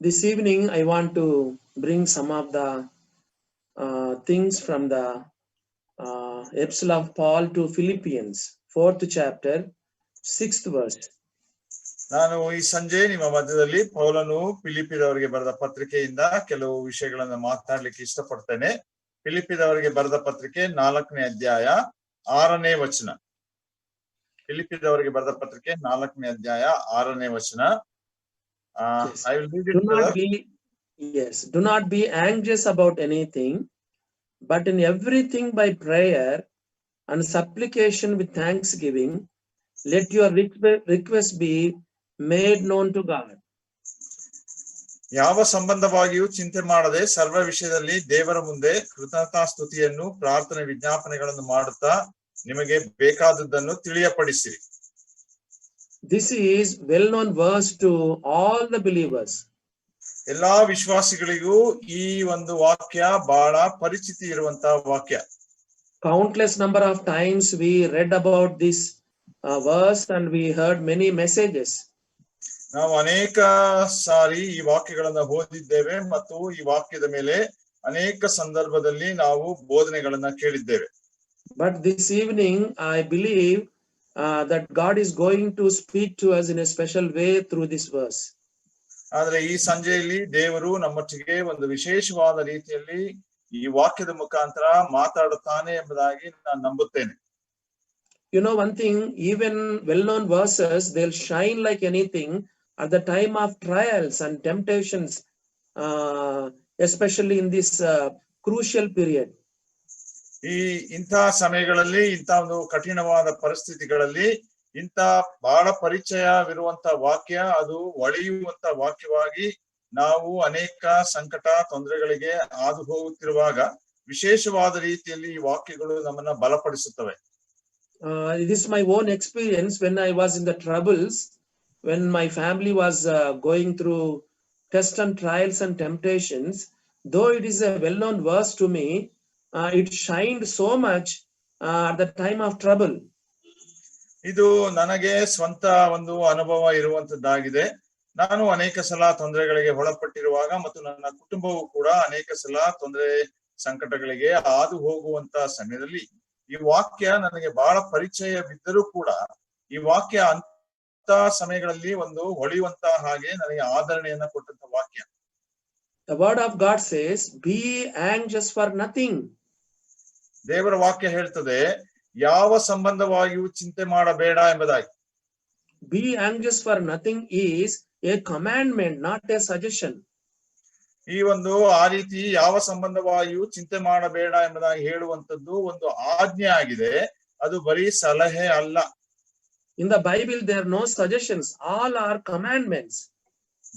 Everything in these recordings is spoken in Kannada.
This evening I want to bring some of the things from the epistle of Paul to Philippians, 4th chapter, 6th verse. ನಾನು ಈ ಸಂಜೆ ನಿಮ್ಮ ಮಧ್ಯದಲ್ಲಿ ಪೌಲನು ಫಿಲಿಪಿದವರಿಗೆ ಬರೆದ ಪತ್ರಿಕೆಯಿಂದ ಕೆಲವು ವಿಷಯಗಳನ್ನ ಮಾತನಾಡ್ಲಿಕ್ಕೆ ಇಷ್ಟಪಡ್ತೇನೆ. ಫಿಲಿಪಿದವರಿಗೆ ಬರೆದ ಪತ್ರಿಕೆ 4ನೇ ಅಧ್ಯಾಯ 6ನೇ ವಚನ. ಫಿಲಿಪಿದವರಿಗೆ ಬರೆದ ಪತ್ರಿಕೆ 4ನೇ ಅಧ್ಯಾಯ 6ನೇ ವಚನ. I will read it. Do not be anxious about anything, but in everything by prayer and supplication with thanksgiving, let your request be made known to God. ಯಾವ ಸಂಬಂಧವಾಗಿಯೂ ಚಿಂತೆ ಮಾಡದೆ ಸರ್ವ ವಿಷಯದಲ್ಲಿ ದೇವರ ಮುಂದೆ ಕೃತಜ್ಞತಾ ಸ್ತುತಿಯನ್ನು ಪ್ರಾರ್ಥನೆ ವಿಜ್ಞಾಪನೆಗಳನ್ನು ಮಾಡುತ್ತಾ ನಿಮಗೆ ಬೇಕಾದದ್ದನ್ನು ತಿಳಿಯಪಡಿಸಿರಿ. This is well known verse to all the believers. ಎಲ್ಲಾ ವಿಶ್ವಾಸಿಗಳಿಗೂ ಈ ಒಂದು ವಾಕ್ಯ ಬಹಳ ಪರಿಚಿತಿ ಇರುವಂತಹ ವಾಕ್ಯ. Countless number of times we read about this verse and we heard many messages. ನಾವು ಅನೇಕ ಸಾರಿ ಈ ವಾಕ್ಯಗಳನ್ನ ಓದಿದ್ದೇವೆ ಮತ್ತು ಈ ವಾಕ್ಯದ ಮೇಲೆ ಅನೇಕ ಸಂದರ್ಭದಲ್ಲಿ ನಾವು ಬೋಧನೆಗಳನ್ನ ಕೇಳಿದ್ದೇವೆ. But this evening I believe that God is going to speak to us in a special way through this verse. ಆದ್ರೆ ಈ ಸಂಜೆಯಲ್ಲಿ ದೇವರು ನಮ್ಮೊಟ್ಟಿಗೆ ಒಂದು ವಿಶೇಷವಾದ ರೀತಿಯಲ್ಲಿ ಈ ವಾಕ್ಯದ ಮುಖಾಂತರ ಮಾತಾಡುತ್ತಾನೆ ಎಂಬುದಾಗಿ ನಾನು ನಂಬುತ್ತೇನೆ. You know one thing, even well-known verses, they'll shine like anything at the time of trials and temptations, especially in this crucial period. ಈ ಇಂಥ ಸಮಯಗಳಲ್ಲಿ ಇಂಥ ಒಂದು ಕಠಿಣವಾದ ಪರಿಸ್ಥಿತಿಗಳಲ್ಲಿ ಇಂಥ ಬಹಳ ಪರಿಚಯವಿರುವಂತ ವಾಕ್ಯ ಅದು ಒಳೆಯುವಂತ ವಾಕ್ಯವಾಗಿ ನಾವು ಅನೇಕ ಸಂಕಟ ತೊಂದರೆಗಳಿಗೆ ಹಾದು ಹೋಗುತ್ತಿರುವಾಗ ವಿಶೇಷವಾದ ರೀತಿಯಲ್ಲಿ ಈ ವಾಕ್ಯಗಳು ನಮ್ಮನ್ನ ಬಲಪಡಿಸುತ್ತವೆ. This is my own experience when I was in the troubles, when my family was going through tests and trials and temptations. Though it is a well-known verse to me, it shined so much at the time of trouble. ಇದು ನನಗೆ ಸ್ವಂತ ಒಂದು ಅನುಭವ ಇರುವಂತದ್ದಾಗಿದೆ. ನಾನು ಅನೇಕ ಸಲ ತೊಂದರೆಗಳಿಗೆ ಒಳಪಟ್ಟಿರುವಾಗ ಮತ್ತು ನನ್ನ ಕುಟುಂಬವು ಕೂಡ ಅನೇಕ ಸಲ ತೊಂದರೆ ಸಂಕಟಗಳಿಗೆ ಹಾದು ಹೋಗುವಂತ ಸಮಯದಲ್ಲಿ ಈ ವಾಕ್ಯ ನನಗೆ ಬಹಳ ಪರಿಚಯವಿದ್ದರೂ ಕೂಡ ಈ ವಾಕ್ಯ ಅಂತ ಸಮಯಗಳಲ್ಲಿ ಒಂದು ಹೊಳೆಯುವಂತ ಹಾಗೆ ನನಗೆ ಆದರಣೆಯನ್ನ ಕೊಟ್ಟಂತ ವಾಕ್ಯ. The word of God says, be anxious for nothing. ದೇವರ ವಾಕ್ಯ ಹೇಳ್ತದೆ ಯಾವ ಸಂಬಂಧವಾಗಿಯೂ ಚಿಂತೆ ಮಾಡಬೇಡ ಎಂಬುದಾಗಿ. Be anxious for nothing is a commandment, not a suggestion. ಈ ಒಂದು ಆ ರೀತಿ ಯಾವ ಸಂಬಂಧವಾಗಿಯೂ ಚಿಂತೆ ಮಾಡಬೇಡ ಎಂಬುದಾಗಿ ಹೇಳುವಂತದ್ದು ಒಂದು ಆಜ್ಞೆ ಆಗಿದೆ, ಅದು ಬರೀ ಸಲಹೆ ಅಲ್ಲ. In the Bible there are no suggestions, all are commandments.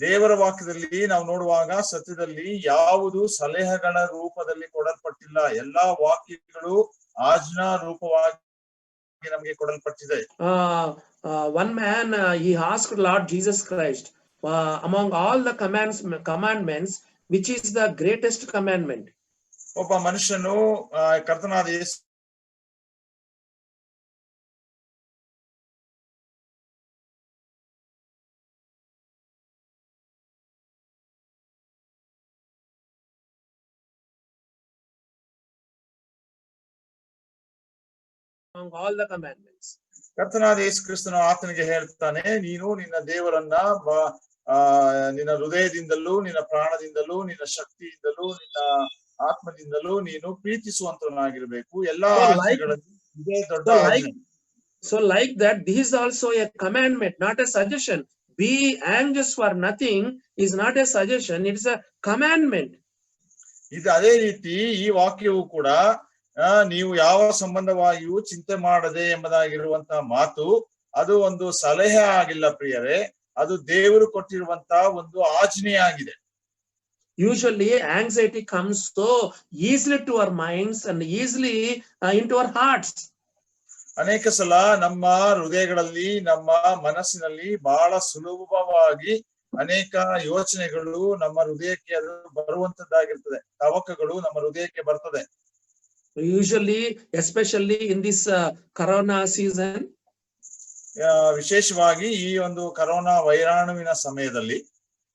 ದೇವರ ವಾಕ್ಯದಲ್ಲಿ ನಾವು ನೋಡುವಾಗ ಸತ್ಯದಲ್ಲಿ ಯಾವುದು ಸಲಹೆಗಳ ರೂಪದಲ್ಲಿ ಕೊಡಲ್ಪಟ್ಟಿಲ್ಲ, ಎಲ್ಲಾ ವಾಕ್ಯಗಳು ಆಜ್ಞಾ ರೂಪವಾಗಿ ನಮಗೆ ಕೊಡಲ್ಪಟ್ಟಿದೆ. One man he asked Lord Jesus Christ, among all the commandments, which is the greatest commandment? ಒಬ್ಬ ಮನುಷ್ಯನು ಕರ್ತನಾದ ಯೇಸು among all the commandments. ಕರ್ತನಾದ ಯೇಸು ಕ್ರಿಸ್ತನು ಆತನಿಗೆ ಹೇಳ್ತಾನೆ, ನೀನು ನಿನ್ನ ದೇವರನ್ನ ನಿನ್ನ ಹೃದಯದಿಂದಲೂ ನಿನ್ನ ಪ್ರಾಣದಿಂದಲೂ ನಿನ್ನ ಶಕ್ತಿಯಿಂದಲೂ ನಿನ್ನ ಆತ್ಮದಿಂದಲೂ ನೀನು ಪ್ರೀತಿಸುವಂತವನಾಗಿರ್ಬೇಕು. ಎಲ್ಲಾ ಆಜ್ಞೆಗಳಲ್ಲಿ ಇದೇ ದೊಡ್ಡ ಆಜ್ಞೆ. So like that, this is also a commandment, not a suggestion. Be anxious for nothing is not a suggestion, it is a commandment. ಇದು ಅದೇ ರೀತಿ ಈ ವಾಕ್ಯವು ಕೂಡ ನೀವು ಯಾವ ಸಂಬಂಧವಾಗಿಯೂ ಚಿಂತೆ ಮಾಡದೆ ಎಂಬುದಾಗಿರುವಂತಹ ಮಾತು ಅದು ಒಂದು ಸಲಹೆ ಆಗಿಲ್ಲ ಪ್ರಿಯರೇ, ಅದು ದೇವರು ಕೊಟ್ಟಿರುವಂತಹ ಒಂದು ಆಜ್ಞೆಯಾಗಿದೆ. Usually anxiety comes so easily to our minds and easily into our hearts. ಅನೇಕ ಸಲ ನಮ್ಮ ಹೃದಯಗಳಲ್ಲಿ ನಮ್ಮ ಮನಸ್ಸಿನಲ್ಲಿ ಬಹಳ ಸುಲಭವಾಗಿ ಅನೇಕ ಯೋಚನೆಗಳು ನಮ್ಮ ಹೃದಯಕ್ಕೆ ಅದು ಬರುವಂತದ್ದಾಗಿರ್ತದೆ, ತವಕಗಳು ನಮ್ಮ ಹೃದಯಕ್ಕೆ ಬರ್ತದೆ. Usually, especially in this corona season, ವಿಶೇಷವಾಗಿ ಈ ಒಂದು ಕರೋನಾ ವೈರಾಣುವಿನ ಸಮಯದಲ್ಲಿ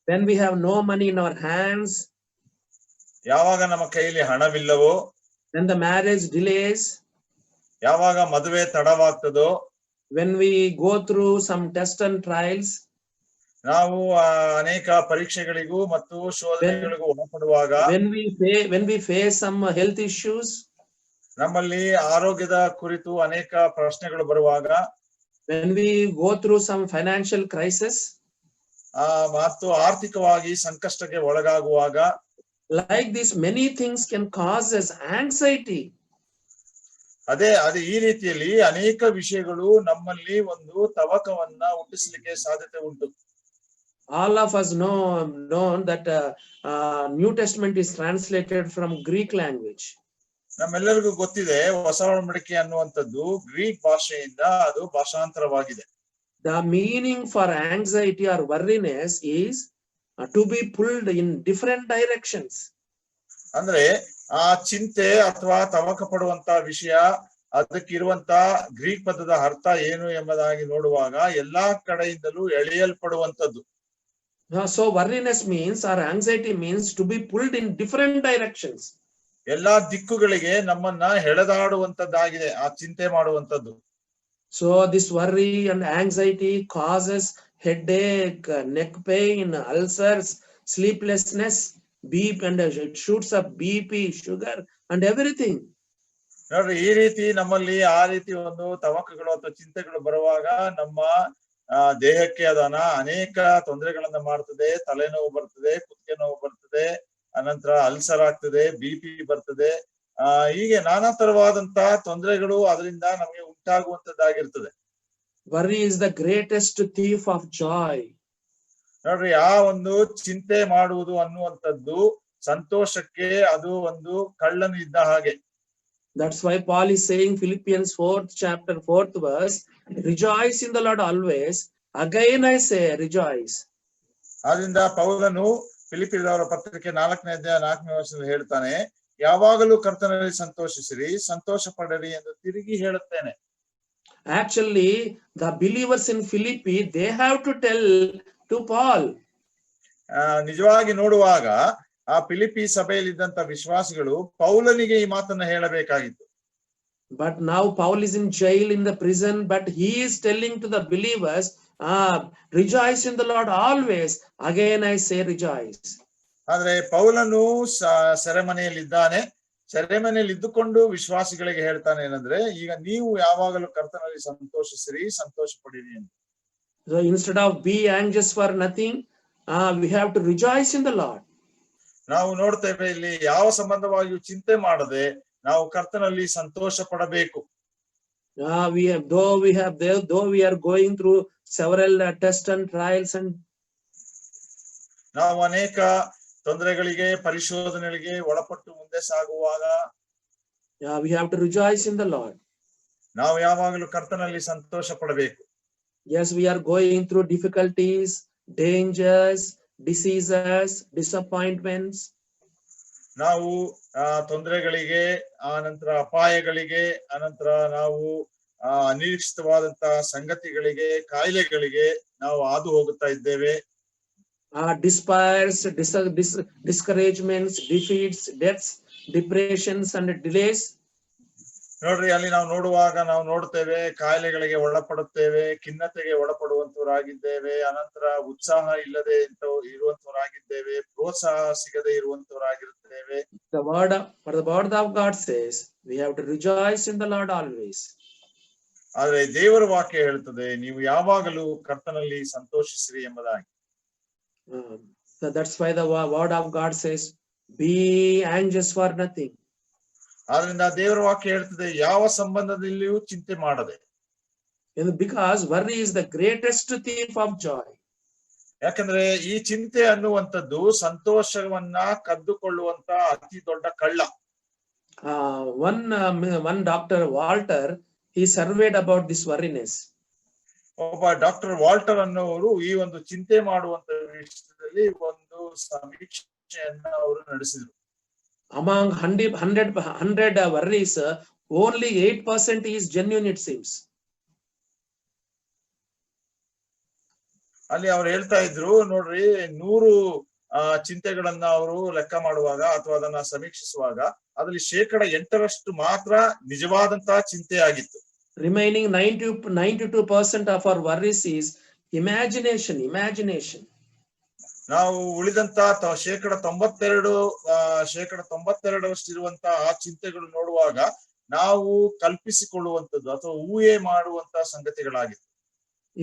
when we have no money in our hands, ಯಾವಾಗ ನಮ್ಮ ಕೈಯಲ್ಲಿ ಹಣವಿಲ್ಲವೋ, when the marriage delays, ಯಾವಾಗ ಮದುವೆ ತಡವಾಗ್ತದೋ, when we go through some tests and trials, ನಾವು ಅನೇಕ ಪರೀಕ್ಷೆಗಳಿಗೂ ಮತ್ತು ಶೋಧನೆಗಳಿಗೂ ಒಳಪಡುವಾಗ, when we face some health issues, ನಮ್ಮಲ್ಲಿ ಆರೋಗ್ಯದ ಕುರಿತು ಅನೇಕ ಪ್ರಶ್ನೆಗಳು ಬರುವಾಗ, when we go through some financial crisis, ಮತ್ತು ಆರ್ಥಿಕವಾಗಿ ಸಂಕಷ್ಟಕ್ಕೆ ಒಳಗಾಗುವಾಗ, like this many things can cause us anxiety. ಅದೇ ಈ ರೀತಿಯಲ್ಲಿ ಅನೇಕ ವಿಷಯಗಳು ನಮ್ಮಲ್ಲಿ ಒಂದು ತವಕವನ್ನ ಹುಟ್ಟಿಸಲಿಕ್ಕೆ ಸಾಧ್ಯತೆ ಉಂಟು. All of us know that New Testament is translated from Greek language. ನಮ್ಮೆಲ್ಲರಿಗೂ ಗೊತ್ತಿದೆ, ಹೊಸ ಒಡಂಬಡಿಕೆ ಅನ್ನುವಂಥದ್ದು ಗ್ರೀಕ್ ಭಾಷೆಯಿಂದ ಅದು ಭಾಷಾಂತರವಾಗಿದೆ. The meaning for anxiety or worriness is to be pulled in different directions. ಅಂದ್ರೆ ಆ ಚಿಂತೆ ಅಥವಾ ತವಕ ಪಡುವಂತ ವಿಷಯ, ಅದಕ್ಕಿರುವಂತ ಗ್ರೀಕ್ ಪದದ ಅರ್ಥ ಏನು ಎಂಬುದಾಗಿ ನೋಡುವಾಗ ಎಲ್ಲಾ ಕಡೆಯಿಂದಲೂ ಎಳೆಯಲ್ಪಡುವಂತದ್ದು. So worriness means, or anxiety means, to be pulled in different directions. ಎಲ್ಲಾ ದಿಕ್ಕುಗಳಿಗೆ ನಮ್ಮನ್ನ ಎಳೆದಾಡುವಂತದ್ದಾಗಿದೆ ಆ ಚಿಂತೆ ಮಾಡುವಂತದ್ದು. So this worry and anxiety causes headache, neck pain, ulcers, sleeplessness, beep, and it shoots up BP, sugar, and everything. ನೋಡ್ರಿ, ಈ ರೀತಿ ನಮ್ಮಲ್ಲಿ ಆ ರೀತಿ ಒಂದು ತವಕಗಳು ಅಥವಾ ಚಿಂತೆಗಳು ಬರುವಾಗ ನಮ್ಮ ದೇಹಕ್ಕೆ ಅದನ್ನ ಅನೇಕ ತೊಂದರೆಗಳನ್ನ ಮಾಡ್ತದೆ. ತಲೆನೋವು ಬರ್ತದೆ, ಕುತ್ತಿಗೆ ನೋವು ಬರ್ತದೆ, ಅನಂತರ ಅಲ್ಸರ್ ಆಗ್ತದೆ, BP ಬರ್ತದೆ. ಹೀಗೆ ನಾನಾ ತರವಾದಂತಹ ತೊಂದರೆಗಳು ಅದರಿಂದ ನಮಗೆ ಉಂಟಾಗುವಂತದ್ದಾಗಿರ್ತದೆ. Worry is the greatest thief of joy. ನೋಡ್ರಿ, ಆ ಒಂದು ಚಿಂತೆ ಮಾಡುವುದು ಅನ್ನುವಂಥದ್ದು ಸಂತೋಷಕ್ಕೆ ಅದು ಒಂದು ಕಳ್ಳನು ಇದ್ದ ಹಾಗೆ. That's why Paul is saying, Philippians 4th chapter 4th verse, rejoice in the Lord always. Again I say, rejoice. ಆದ್ರಿಂದ ಪೌಲನು ಫಿಲಿಪ್ಪಿಯರ ಪತ್ರಿಕೆ 4ನೇ ಅಧ್ಯಾಯ 4ನೇ ವಚನದಲ್ಲಿ ಹೇಳ್ತಾನೆ, ಯಾವಾಗಲೂ ಕರ್ತನಲ್ಲಿ ಸಂತೋಷಿಸಿರಿ, ಸಂತೋಷ ಪಡಿರಿ ಎಂದು ತಿರುಗಿ ಹೇಳುತ್ತೇನೆ. Actually, the believers in Philippi, they have to tell to Paul. ನಿಜವಾಗಿ ನೋಡುವಾಗ ಆ ಫಿಲಿಪ್ಪಿ ಸಭೆಯಲ್ಲಿದ್ದಂತ ವಿಶ್ವಾಸಿಗಳು ಪೌಲನಿಗೆ ಈ ಮಾತನ್ನ ಹೇಳಬೇಕಾಗಿತ್ತು. But now Paul is in jail, in the prison, but he is telling to the believers, rejoice in the Lord always. Again I say rejoice. ಆದ್ರೆ ಪೌಲನು ಸೆರೆಮನೆಯಲ್ಲಿದ್ದಾನೆ. ಸೆರೆಮನೆಯಲ್ಲಿ ಇದ್ದುಕೊಂಡು ವಿಶ್ವಾಸಿಗಳಿಗೆ ಹೇಳ್ತಾನೆ ಏನಂದ್ರೆ, ಈಗ ನೀವು ಯಾವಾಗಲೂ ಕರ್ತನಲ್ಲಿ ಸಂತೋಷಿಸಿರಿ, ಸಂತೋಷ ಪಡಿರಿ ಅಂತ. So instead of be anxious for nothing, we have to rejoice in the Lord. ನಾವು ನೋಡ್ತೇವೆ ಇಲ್ಲಿ ಯಾವ ಸಂಬಂಧವಾಗಿಯೂ ಚಿಂತೆ ಮಾಡದೆ ನಾವು ಕರ್ತನಲ್ಲಿ ಸಂತೋಷ ಪಡಬೇಕು. Though we are going through several tests and trials, and ನಾವು ಅನೇಕ ತೊಂದರೆಗಳಿಗೆ, ಪರಿಶೋಧನೆಗಳಿಗೆ ಒಳಪಟ್ಟು ಮುಂದೆ ಸಾಗುವಾಗ we have to rejoice in the Lord. ನಾವು ಯಾವಾಗಲೂ ಕರ್ತನಲ್ಲಿ ಸಂತೋಷ ಪಡಬೇಕು. Yes, we are going through difficulties, dangers, diseases, disappointments. ನಾವು ತೊಂದರೆಗಳಿಗೆ, ಆನಂತರ ಅಪಾಯಗಳಿಗೆ, ಅನಂತರ ನಾವು ಅನಿರೀಕ್ಷಿತವಾದಂತಹ ಸಂಗತಿಗಳಿಗೆ, ಕಾಯಿಲೆಗಳಿಗೆ ನಾವು ಹಾದು ಹೋಗುತ್ತಾ ಇದ್ದೇವೆ. Despairs, discouragements, defeats, deaths, depressions, and delays. ನೋಡ್ರಿ, ಅಲ್ಲಿ ನಾವು ನೋಡುವಾಗ ನಾವು ನೋಡ್ತೇವೆ, ಕಾಯಿಲೆಗಳಿಗೆ ಒಳಪಡುತ್ತೇವೆ, ಖಿನ್ನತೆಗೆ ಒಳಪಡುವಂತವರಾಗಿದ್ದೇವೆ, ಅನಂತರ ಉತ್ಸಾಹ ಇಲ್ಲದೆ ಇರುವಂತವರಾಗಿದ್ದೇವೆ, ಪ್ರೋತ್ಸಾಹ ಸಿಗದೆ ಇರುವಂತವರಾಗಿರುತ್ತೇವೆ. The word of God says, we have to rejoice in the Lord always. ಆದ್ರೆ ದೇವರ ವಾಕ್ಯ ಹೇಳ್ತದೆ, ನೀವು ಯಾವಾಗಲೂ ಕರ್ತನಲ್ಲಿ ಸಂತೋಷಿಸಿರಿ ಎಂಬುದಾಗಿ. So that's why the word of God says, be anxious for nothing. ಆದ್ರಿಂದ ದೇವರ ವಾಕ್ಯ ಹೇಳ್ತದೆ, ಯಾವ ಸಂಬಂಧದಲ್ಲಿಯೂ ಚಿಂತೆ ಮಾಡದೆ. Because worry is the greatest thief of joy. ಯಾಕಂದ್ರೆ ಈ ಚಿಂತೆ ಅನ್ನುವಂಥದ್ದು ಸಂತೋಷವನ್ನ ಕದ್ದುಕೊಳ್ಳುವಂತ ಅತಿ ದೊಡ್ಡ ಕಳ್ಳ. One Dr. Walter, he surveyed about this worriness. ಒಬ್ಬ ಡಾಕ್ಟರ್ ವಾಲ್ಟರ್ ಅನ್ನೋರು ಈ ಒಂದು ಚಿಂತೆ ಮಾಡುವಂತ ವಿಷಯದಲ್ಲಿ ಒಂದು ಸಮೀಕ್ಷೆಯನ್ನ ಅವರು ನಡೆಸಿದ್ರು. Among 100 worries, only 8% is genuine, it seems. ಅಲ್ಲಿ ಅವ್ರು ಹೇಳ್ತಾ ಇದ್ರು ನೋಡ್ರಿ 100 ಚಿಂತೆಗಳನ್ನ ಅವರು ಲೆಕ್ಕ ಮಾಡುವಾಗ ಅಥವಾ ಅದನ್ನ ಸಮೀಕ್ಷಿಸುವಾಗ ಅದ್ರಲ್ಲಿ 8% ಮಾತ್ರ ನಿಜವಾದಂತಹ ಚಿಂತೆ ಆಗಿತ್ತು. Remaining 92% of our worries is imagination. ನಾವು ಉಳಿದಂತ 92% ಇರುವಂತಹ ಆ ಚಿಂತೆಗಳು ನೋಡುವಾಗ ನಾವು ಕಲ್ಪಿಸಿಕೊಳ್ಳುವಂತದ್ದು ಅಥವಾ ಊಹೆ ಮಾಡುವಂತಹ ಸಂಗತಿಗಳಾಗಿತ್ತು.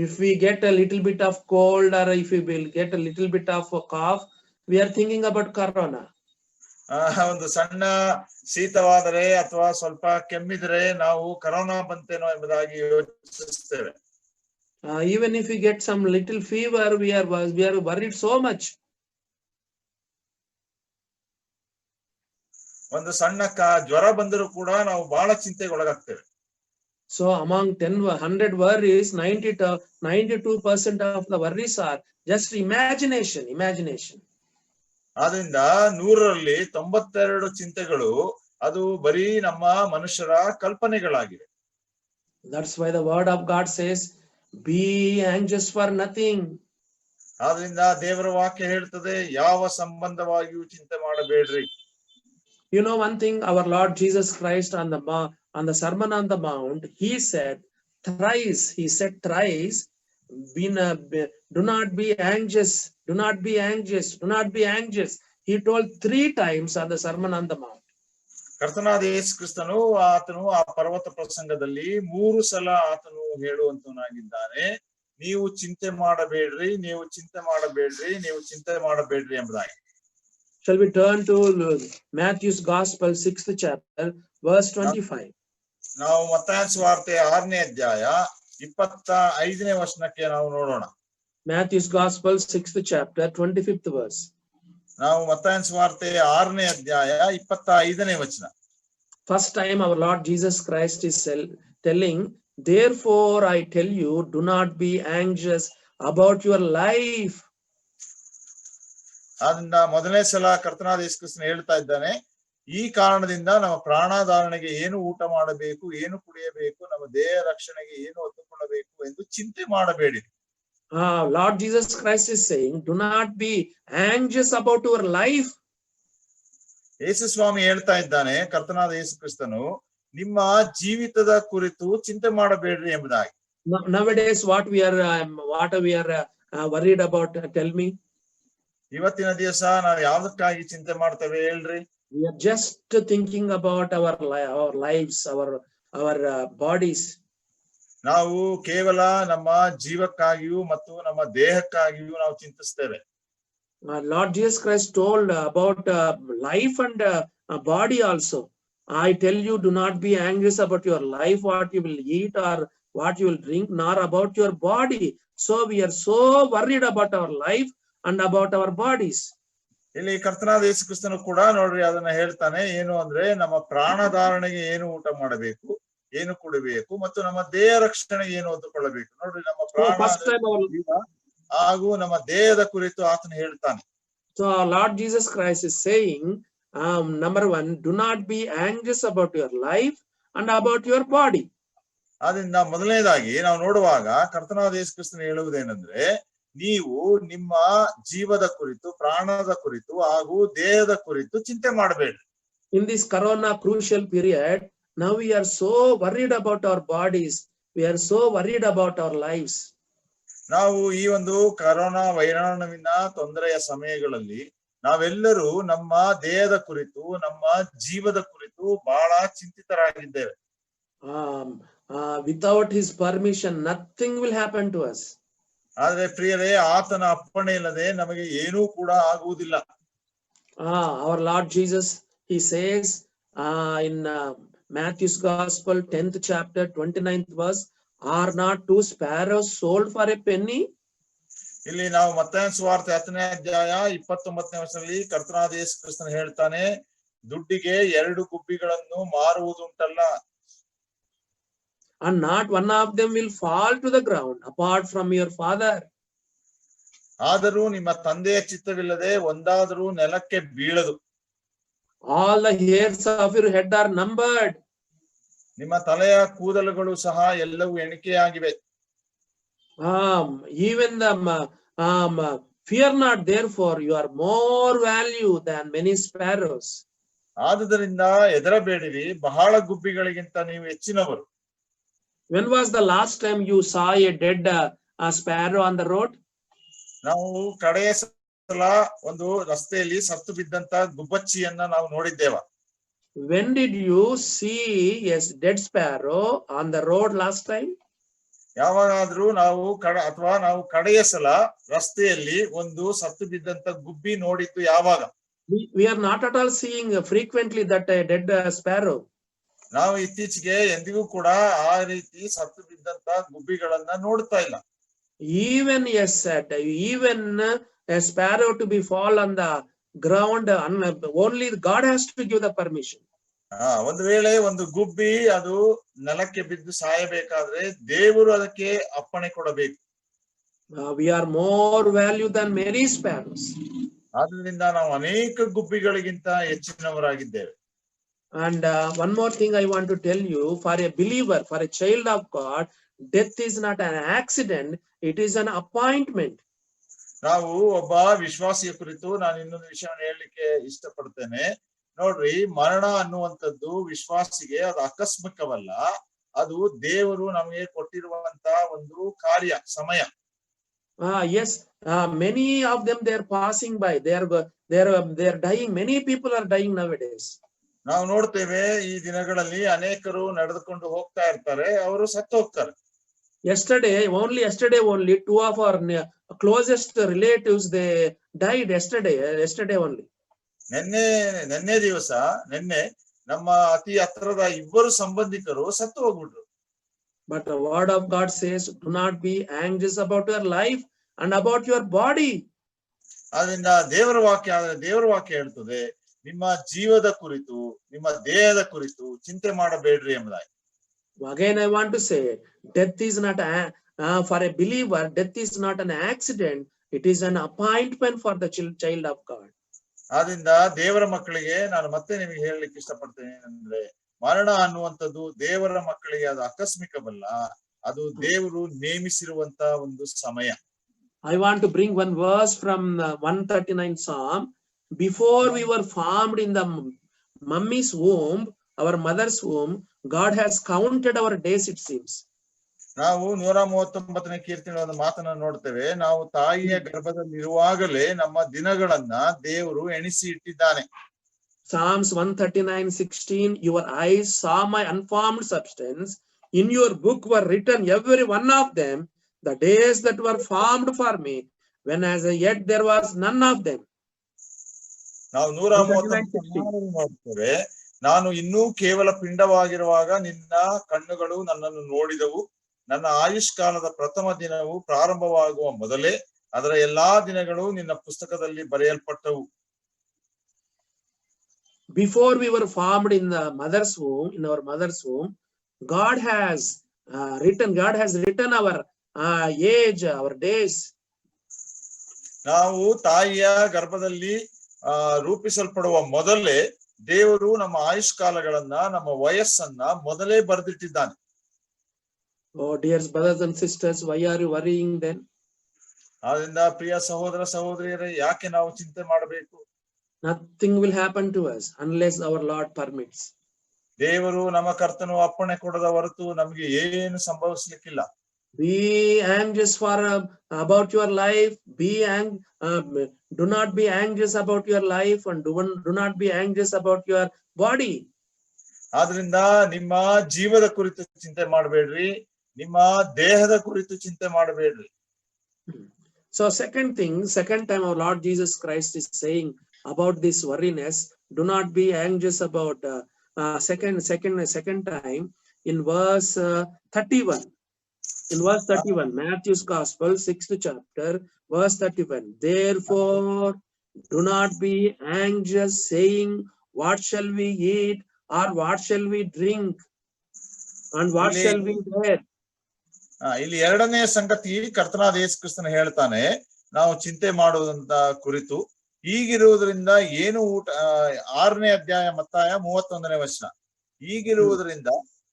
If we get a little bit of cold or if we will get a little bit of a cough, we are thinking about corona. ಒಂದು ಸಣ್ಣ ಶೀತವಾದರೆ ಅಥವಾ ಸ್ವಲ್ಪ ಕೆಮ್ಮಿದ್ರೆ ನಾವು ಕರೋನಾ ಬಂತೇನೋ ಎಂಬುದಾಗಿ ಯೋಚಿಸುತ್ತೇವೆ. Even if we get some little fever, we are worried so much. ಒಂದು ಸಣ್ಣ ಜ್ವರ ಬಂದರೂ ಕೂಡ ನಾವು ಬಹಳ ಚಿಂತೆಗೊಳಗಾಗ್ತೇವೆ. So among 100 worries, 92% of the worries are just imagination. ಆದ್ರಿಂದ 100ರಲ್ಲಿ 92 ಚಿಂತೆಗಳು ಅದು ಬರೀ ನಮ್ಮ ಮನುಷ್ಯರ ಕಲ್ಪನೆಗಳಾಗಿವೆ. That's why the word of God says, be anxious for nothing. ಆದ್ರಿಂದ ದೇವರ ವಾಕ್ಯ ಹೇಳ್ತದೆ, ಯಾವ ಸಂಬಂಧವಾಗಿಯೂ ಚಿಂತೆ ಮಾಡಬೇಡ್ರಿ. You know one thing, our Lord Jesus Christ on the Sermon on the Mount, he said thrice, do not be anxious. He told 3 times on the Sermon on the Mount. ಕರ್ತನಾದ ಯೇಸು ಕ್ರಿಸ್ತನು ಆತನು ಆ ಪರ್ವತ ಪ್ರಸಂಗದಲ್ಲಿ 3 ಸಲ ಆತನು ಹೇಳುವಂತನಾಗಿದ್ದಾನೆ, ನೀವು ಚಿಂತೆ ಮಾಡಬೇಡ್ರಿ ಎಂಬುದಾಗಿ. Shall we turn to Matthew's Gospel 6th chapter verse 25. ನಾವು ಮತ್ತಾಯನ ಸುವಾರ್ತೆ 6ನೇ ಅಧ್ಯಾಯ 25ನೇ ವಚನಕ್ಕೆ ನಾವು ನೋಡೋಣ. Matthew's Gospel 6th chapter 25th verse. ನಾವು ಮತ್ತಾಯನ ಸುವಾರ್ತೆ 6ನೇ ಅಧ್ಯಾಯ 25ನೇ ವಚನ. First time our Lord Jesus Christ is telling, therefore I tell you, do not be anxious about your life. ಅದರಿಂದ ಮೊದಲನೇ ಸಲ ಕರ್ತನಾದ ಯೇಸು ಕ್ರಿಸ್ತನು ಹೇಳ್ತಾ ಇದ್ದಾನೆ, ಈ ಕಾರಣದಿಂದ ನಮ್ಮ ಪ್ರಾಣಧಾರಣೆಗೆ ಏನು ಊಟ ಮಾಡಬೇಕು, ಏನು ಕುಡಿಯಬೇಕು, ನಮ್ಮ ದೇಹ ರಕ್ಷಣೆಗೆ ಏನು ಹೊತ್ತುಕೊಳ್ಳಬೇಕು ಎಂದು ಚಿಂತೆ ಮಾಡಬೇಡಿ. Lord Jesus Christ is saying, do not be anxious about your life. ಯೇಸು ಸ್ವಾಮಿ ಹೇಳ್ತಾ ಇದ್ದಾನೆ, ಕರ್ತನಾದ ಯೇಸು ಕ್ರಿಸ್ತನು, ನಿಮ್ಮ ಜೀವಿತದ ಕುರಿತು ಚಿಂತೆ ಮಾಡಬೇಡ್ರಿ ಎಂಬುದಾಗಿ. Nowadays what we are worried about, tell me. ಇವತ್ತಿನ ದಿವಸ ನಾವು ಯಾವುದಕ್ಕಾಗಿ ಚಿಂತೆ ಮಾಡ್ತೇವೆ ಹೇಳ್ರಿ? We are just thinking about our lives, our bodies. ನಾವು ಕೇವಲ ನಮ್ಮ ಜೀವಕ್ಕಾಗಿಯೂ ಮತ್ತು ನಮ್ಮ ದೇಹಕ್ಕಾಗಿಯೂ ನಾವು ಚಿಂತಿಸ್ತೇವೆ. Lord Jesus Christ told about life and body also. I tell you, do not be anxious about your life, what you will eat or what you will drink, nor about your body. So we are so worried about our life and about our bodies. ಇಲ್ಲಿ ಕರ್ತನಾದ ಯೇಸು ಕ್ರಿಸ್ತನು ಕೂಡ ನೋಡ್ರಿ ಅದನ್ನ ಹೇಳ್ತಾನೆ, ಏನು ಅಂದ್ರೆ ನಮ್ಮ ಪ್ರಾಣಧಾರಣೆಗೆ ಏನು ಊಟ ಮಾಡಬೇಕು, ಏನು ಕುಡಿಬೇಕು ಮತ್ತು ನಮ್ಮ ದೇಹ ರಕ್ಷಣೆಗೆ ಏನು ಹೊತ್ತುಕೊಳ್ಳಬೇಕು. ನೋಡ್ರಿ ನಮ್ಮ ಪ್ರಾಣ ಹಾಗೂ ನಮ್ಮ ದೇಹದ ಕುರಿತು ಆತನು ಹೇಳ್ತಾನೆ. So Lord Jesus Christ is saying, number 1, do not be anxious about your life and about your body. ಆದ್ರಿಂದ ಮೊದಲನೇದಾಗಿ ನಾವು ನೋಡುವಾಗ ಕರ್ತನಾದ ಯೇಸು ಕ್ರಿಸ್ತನು ಹೇಳುವುದೇನೆಂದ್ರೆ, ನೀವು ನಿಮ್ಮ ಜೀವದ ಕುರಿತು, ಪ್ರಾಣದ ಕುರಿತು ಹಾಗೂ ದೇಹದ ಕುರಿತು ಚಿಂತೆ ಮಾಡಬೇಡಿ. In this corona crucial period, now we are so worried about our bodies, we are so worried about our lives. ನಾವು ಈ ಒಂದು ಕರೋನಾ ವೈರಾಣುವಿನ ತೊಂದರೆಯ ಸಮಯಗಳಲ್ಲಿ ನಾವೆಲ್ಲರೂ ನಮ್ಮ ದೇಹದ ಕುರಿತು, ನಮ್ಮ ಜೀವದ ಕುರಿತು ಬಹಳ ಚಿಂತಿತರಾಗಿದ್ದೇವೆ. Without his permission, nothing will happen to us. ಆದ್ರೆ ಪ್ರಿಯರೇ, ಆತನ ಅಪ್ಪಣೆ ಇಲ್ಲದೆ ನಮಗೆ ಏನೂ ಕೂಡ ಆಗುವುದಿಲ್ಲ. Our Lord Jesus, he says in Matthew's Gospel 10th chapter 29th verse, are not 2 sparrows sold for a penny? ಇಲ್ಲಿ ನಾವು ಮತ್ತಾಯನ ಸುವಾರ್ತೆ 10ನೇ ಅಧ್ಯಾಯ 29ನೇ ವಚನದಲ್ಲಿ ಕರ್ತನಾದ ಯೇಸು ಕ್ರಿಸ್ತನು ಹೇಳ್ತಾನೆ, ದುಡ್ಡಿಗೆ 2 ಗುಬ್ಬಿಗಳನ್ನು ಮಾರುವುದುಂಟಲ್ಲ. And not one of them will fall to the ground apart from your Father. ಆದರೂ ನಿಮ್ಮ ತಂದೆಯ ಚಿತ್ತವಿಲ್ಲದೆ ಒಂದಾದರೂ ನೆಲಕ್ಕೆ ಬೀಳದು. All the hairs of your head are numbered. ನಿಮ್ಮ ತಲೆಯ ಕೂದಲುಗಳು ಸಹ ಎಲ್ಲವೂ ಎಣಿಕೆಯಾಗಿವೆ. Even the fear not, therefore you are more value than many sparrows. ಆದುದರಿಂದ ಹೆದರಬೇಡಿರಿ, ಬಹಳ ಗುಬ್ಬಿಗಳಿಗಿಂತ ನೀವು ಹೆಚ್ಚಿನವರು. When was the last time you saw a dead sparrow on the road? ನಾವು ಕಡೆಯ ಸಲ ಒಂದು ರಸ್ತೆಯಲ್ಲಿ ಸತ್ತು ಬಿದ್ದಂತ ಗುಬ್ಬಚ್ಚಿಯನ್ನ ನಾವು ನೋಡಿದ್ದೇವ? When did you see a dead sparrow on the road last time? ಯಾವಾಗಾದ್ರೂ ನಾವು ಅಥವಾ ನಾವು ಕಡೆಯ ಸಲ ರಸ್ತೆಯಲ್ಲಿ ಒಂದು ಸತ್ತು ಬಿದ್ದಂತ ಗುಬ್ಬಿ ನೋಡಿದ್ದು ಯಾವಾಗ? We are not at all seeing frequently that a dead sparrow. ನಾವು ಇತ್ತೀಚೆಗೆ ಎಂದಿಗೂ ಕೂಡ ಆ ರೀತಿ ಸತ್ತು ಬಿದ್ದಂತ ಗುಬ್ಬಿಗಳನ್ನ ನೋಡ್ತಾ ಇಲ್ಲ. Even even a sparrow to be fall on the ground, only God has to give the permission. ಒಂದು ವೇಳೆ ಒಂದು ಗುಬ್ಬಿ ಅದು ನೆಲಕ್ಕೆ ಬಿದ್ದು ಸಾಯಬೇಕಾದ್ರೆ ದೇವರು ಅದಕ್ಕೆ ಅಪ್ಪಣೆ ಕೊಡಬೇಕು. We are more value than many sparrows. ಆದ್ರಿಂದ ನಾವು ಅನೇಕ ಗುಬ್ಬಿಗಳಿಗಿಂತ ಹೆಚ್ಚಿನವರಾಗಿದ್ದೇವೆ. And one more thing I want to tell you, for a believer, for a child of God, death is not an accident, it is an appointment. ನಾವು ಒಬ್ಬ ವಿಶ್ವಾಸಿಯ ಕುರಿತು ನಾನು ಇನ್ನೊಂದು ವಿಷಯವನ್ನು ಹೇಳಲಿಕ್ಕೆ ಇಷ್ಟಪಡ್ತೇನೆ. ನೋಡ್ರಿ, ಮರಣ ಅನ್ನುವಂಥದ್ದು ವಿಶ್ವಾಸಿಗೆ ಅದು ಆಕಸ್ಮಿಕವಲ್ಲ, ಅದು ದೇವರು ನಮಗೆ ಕೊಟ್ಟಿರುವಂತ ಒಂದು ಕಾರ್ಯ, ಸಮಯ. Yes, many of them they are passing by, they are dying. Many people are dying nowadays. ನಾವು ನೋಡ್ತೇವೆ ಈ ದಿನಗಳಲ್ಲಿ ಅನೇಕರು ನಡೆದುಕೊಂಡು ಹೋಗ್ತಾ ಇರ್ತಾರೆ, ಅವರು ಸತ್ತು ಹೋಗ್ತಾರೆ. Yesterday only 2 of our closest relatives they died yesterday only. ನಿನ್ನೆ ದಿವಸ ನಮ್ಮ ಅತಿ ಹತ್ತಿರದ 2 ಸಂಬಂಧಿಕರು ಸತ್ತು ಹೋಗ್ಬಿಟ್ರು. But the word of God says, do not be anxious about your life and about your body. ಆದ್ರಿಂದ ದೇವರ ವಾಕ್ಯ ಹೇಳ್ತದೆ, ನಿಮ್ಮ ಜೀವದ ಕುರಿತು, ನಿಮ್ಮ ದೇಹದ ಕುರಿತು ಚಿಂತೆ ಮಾಡಬೇಡ್ರಿ ಎಂಬುದಾಗಿ. Again I want to say, death is not for a believer, death is not an accident, it is an appointment for the child of God. ಆದ್ರಿಂದ ದೇವರ ಮಕ್ಕಳಿಗೆ ನಾನು ಮತ್ತೆ ನಿಮಗೆ ಹೇಳಲಿಕ್ಕೆ ಇಷ್ಟಪಡ್ತೇನೆ ಅಂದ್ರೆ, ಮರಣ ಅನ್ನುವಂಥದ್ದು ದೇವರ ಮಕ್ಕಳಿಗೆ ಅದು ಆಕಸ್ಮಿಕವಲ್ಲ, ಅದು ದೇವರು ನೇಮಿಸಿರುವಂತ ಒಂದು ಸಮಯ. I want to bring one verse from 139 Psalm. Before we were formed in the mummy's womb, our mother's womb, God has counted our days, it seems. ನಾವು 139ನೇ ಕೀರ್ತನೆಯ ಒಂದು ಮಾತನ್ನ ನೋಡ್ತೇವೆ, ನಾವು ತಾಯಿಯ ಗರ್ಭದಲ್ಲಿ ಇರುವಾಗಲೇ ನಮ್ಮ ದಿನಗಳನ್ನ ದೇವರು ಎಣಿಸಿ ಇಟ್ಟಿದ್ದಾನೆ. Psalms 139:16, your eyes saw my unformed substance, in your book were written every one of them, the days that were formed for me, when as yet there was none of them. ನಾವು 139 ನೋಡ್ತೇವೆ, ನಾನು ಇನ್ನೂ ಕೇವಲ ಪಿಂಡವಾಗಿರುವಾಗ ನಿನ್ನ ಕಣ್ಣುಗಳು ನನ್ನನ್ನು ನೋಡಿದವು, ನನ್ನ ಆಯುಷ್ಕಾಲದ ಪ್ರಥಮ ದಿನವು ಪ್ರಾರಂಭವಾಗುವ ಮೊದಲೇ ಅದರ ಎಲ್ಲಾ ದಿನಗಳು ನಿನ್ನ ಪುಸ್ತಕದಲ್ಲಿ ಬರೆಯಲ್ಪಟ್ಟವು. Before we were formed in the mother's womb, in our mother's womb, God has written our age, our days. ನಾವು ತಾಯಿಯ ಗರ್ಭದಲ್ಲಿ ರೂಪಿಸಲ್ಪಡುವ ಮೊದಲೇ ದೇವರು ನಮ್ಮ ಆಯುಷ್ಕಾಲಗಳನ್ನ, ನಮ್ಮ ವಯಸ್ಸನ್ನ ಮೊದಲೇ ಬರೆದಿಟ್ಟಿದ್ದಾನೆ. Oh dear brothers and sisters, why are you worrying then? ಆದ್ರಿಂದ ಪ್ರಿಯ ಸಹೋದರ ಸಹೋದರಿಯರೇ, ಯಾಕೆ ನಾವು ಚಿಂತೆ ಮಾಡಬೇಕು? Nothing will happen to us unless our Lord permits. ದೇವರು ನಮ್ಮ ಕರ್ತನು ಅಪ್ಪಣೆ ಕೊಡದ ಹೊರತು ನಮಗೆ ಏನು ಸಂಭವಿಸಲಿಕ್ಕಿಲ್ಲ. Be anxious about your life. Do not be anxious about your life, and do not be anxious about your body. ಆದ್ರಿಂದ ನಿಮ್ಮ ಜೀವದ ಕುರಿತು ಚಿಂತೆ ಮಾಡಬೇಡ್ರಿ, ನಿಮ್ಮ ದೇಹದ ಕುರಿತು ಚಿಂತೆ ಮಾಡಬೇಡ್ರಿ. So second time our Lord Jesus Christ is saying about this worriness, do not be anxious about second time in verse 31. In verse 31, Matthew's Gospel, 6th chapter, verse 31. Therefore, do not be anxious, saying, what shall we eat, or what shall we drink, and what shall we wear? ಇಲ್ಲಿ ಎರಡನೇ ಸಂಗತಿ ಕರ್ತನಾದ ಯೇಸು ಕ್ರಿಸ್ತನು ಹೇಳ್ತಾನೆ, ನಾವು ಚಿಂತೆ ಮಾಡುವುದಂತ ಕುರಿತು. ಹೀಗಿರುವುದರಿಂದ ಏನು ಊಟ, 6ನೇ ಅಧ್ಯಾಯ ಮತ್ತಾಯ 31ನೇ ವಚನ. ಹೀಗಿರುವುದರಿಂದ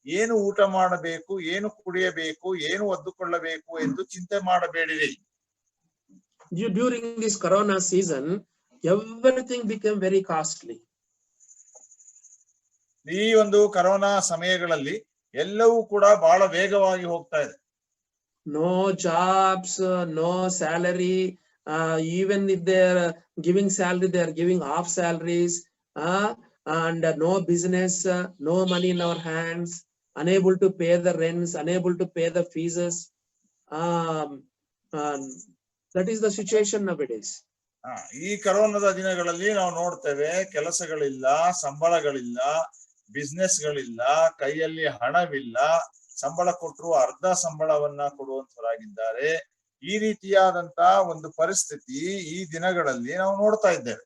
ಏನು ಊಟ ಮಾಡಬೇಕು, ಏನು ಕುಡಿಯಬೇಕು, ಏನು ಒದ್ದುಕೊಳ್ಳಬೇಕು ಎಂದು ಚಿಂತೆ ಮಾಡಬೇಡಿರಿ. During this corona season, everything became very costly. ಈ ಒಂದು ಕರೋನಾ ಸಮಯಗಳಲ್ಲಿ ಎಲ್ಲವೂ ಕೂಡ ಬಹಳ ವೇಗವಾಗಿ ಹೋಗ್ತಾ ಇದೆ. No jobs, no salary. Even if they're giving salary, they are giving half salaries. And no business, no money in our hands, unable to pay the rents, unable to pay the fees. That is the situation nowadays. ಈ ಕರೋನಾದ ದಿನಗಳಲ್ಲಿ ನಾವು ನೋಡ್ತೇವೆ, ಕೆಲಸಗಳಿಲ್ಲ, ಸಂಬಳಗಳಿಲ್ಲ, ಬಿಸ್ನೆಸ್ಗಳಿಲ್ಲ, ಕೈಯಲ್ಲಿ ಹಣವಿಲ್ಲ, ಸಂಬಳ ಕೊಟ್ಟರು ಅರ್ಧ ಸಂಬಳವನ್ನ ಕೊಡುವಂತವರಾಗಿದ್ದಾರೆ. ಈ ರೀತಿಯಾದಂತ ಒಂದು ಪರಿಸ್ಥಿತಿ ಈ ದಿನಗಳಲ್ಲಿ ನಾವು ನೋಡ್ತಾ ಇದ್ದೇವೆ.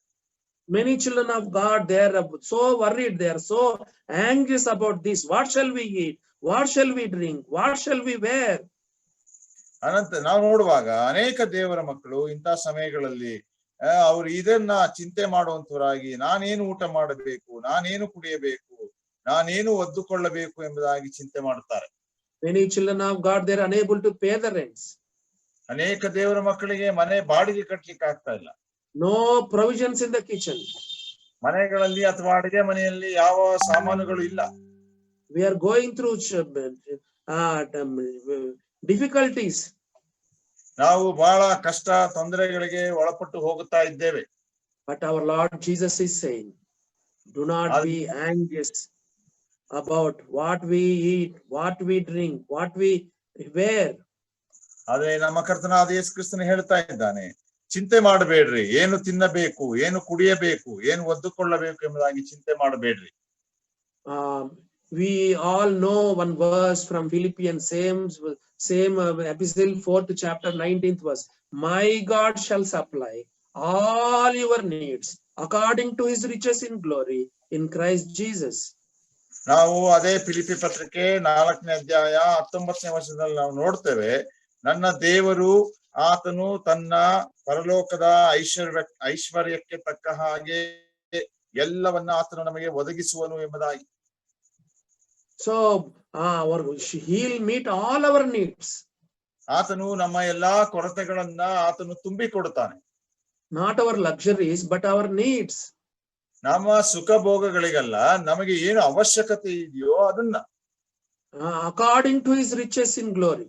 Many children of God, they are so worried, they are so anxious about this. What shall we eat? What shall we drink? What shall we wear? ಅನಂತ ನಾವು ನೋಡುವಾಗ ಅನೇಕ ದೇವರ ಮಕ್ಕಳು ಇಂಥ ಸಮಯಗಳಲ್ಲಿ ಅವರು ಇದನ್ನ ಚಿಂತೆ ಮಾಡುವಂತವರಾಗಿ, ನಾನೇನು ಊಟ ಮಾಡಬೇಕು, ನಾನೇನು ಕುಡಿಯಬೇಕು, ನಾನೇನು ಒದ್ದುಕೊಳ್ಳಬೇಕು ಎಂಬುದಾಗಿ ಚಿಂತೆ ಮಾಡುತ್ತಾರೆ. Many children of God, they are unable to pay the rents. ಅನೇಕ ದೇವರ ಮಕ್ಕಳಿಗೆ ಮನೆ ಬಾಡಿಗೆ ಕಟ್ಟಲಿಕ್ಕೆ ಆಗ್ತಾ ಇಲ್ಲ. No provisions in the kitchen. ಮನೆಗಳಲ್ಲಿ ಅಥವಾ ಅಡುಗೆ ಮನೆಯಲ್ಲಿ ಯಾವ ಸಾಮಾನುಗಳು ಇಲ್ಲ. We are going through difficulties. ನಾವು ಬಹಳ ಕಷ್ಟ ತೊಂದರೆಗಳಿಗೆ ಒಳಪಟ್ಟು ಹೋಗುತ್ತಾ ಇದ್ದೇವೆ. But our Lord Jesus is saying, do not be anxious about what we eat, what we drink, what we wear. ಆದ್ರೆ ನಮ್ಮ ಕರ್ತನಾದ ಯೇಸು ಕ್ರಿಸ್ತನು ಹೇಳ್ತಾ ಇದ್ದಾನೆ, ಚಿಂತೆ ಮಾಡಬೇಡ್ರಿ, ಏನು ತಿನ್ನಬೇಕು, ಏನು ಕುಡಿಯಬೇಕು, ಏನು ಒದ್ದುಕೊಳ್ಳಬೇಕು ಎಂಬುದಾಗಿ ಚಿಂತೆ ಮಾಡಬೇಡ್ರಿ. We all know one verse from Philippians, same epistle, 4th chapter, 19th verse. My God shall supply all your needs according to his riches in glory in Christ Jesus. ನಾವು ಅದೇ ಫಿಲಿಪ್ಪಿ ಪತ್ರಿಕೆ 4ನೇ ಅಧ್ಯಾಯ 19ನೇ ವರ್ಷದಲ್ಲಿ ನಾವು ನೋಡ್ತೇವೆ, ನನ್ನ ದೇವರು ಆತನು ತನ್ನ ಪರಲೋಕದ ಐಶ್ವರ್ಯಕ್ಕೆ ತಕ್ಕ ಹಾಗೆ ಎಲ್ಲವನ್ನ ಆತನು ನಮಗೆ ಒದಗಿಸುವನು ಎಂಬುದಾಗಿ. So he'll meet all our needs. ಆತನು ನಮ್ಮ ಎಲ್ಲಾ ಕೊರತೆಗಳನ್ನ ಆತನು ತುಂಬಿಕೊಡುತ್ತಾನೆ. Not our luxuries, but our needs. ನಮ್ಮ ಸುಖ ಭೋಗಗಳಿಗಲ್ಲ, ನಮಗೆ ಏನು ಅವಶ್ಯಕತೆ ಇದೆಯೋ ಅದನ್ನ according to his riches in glory.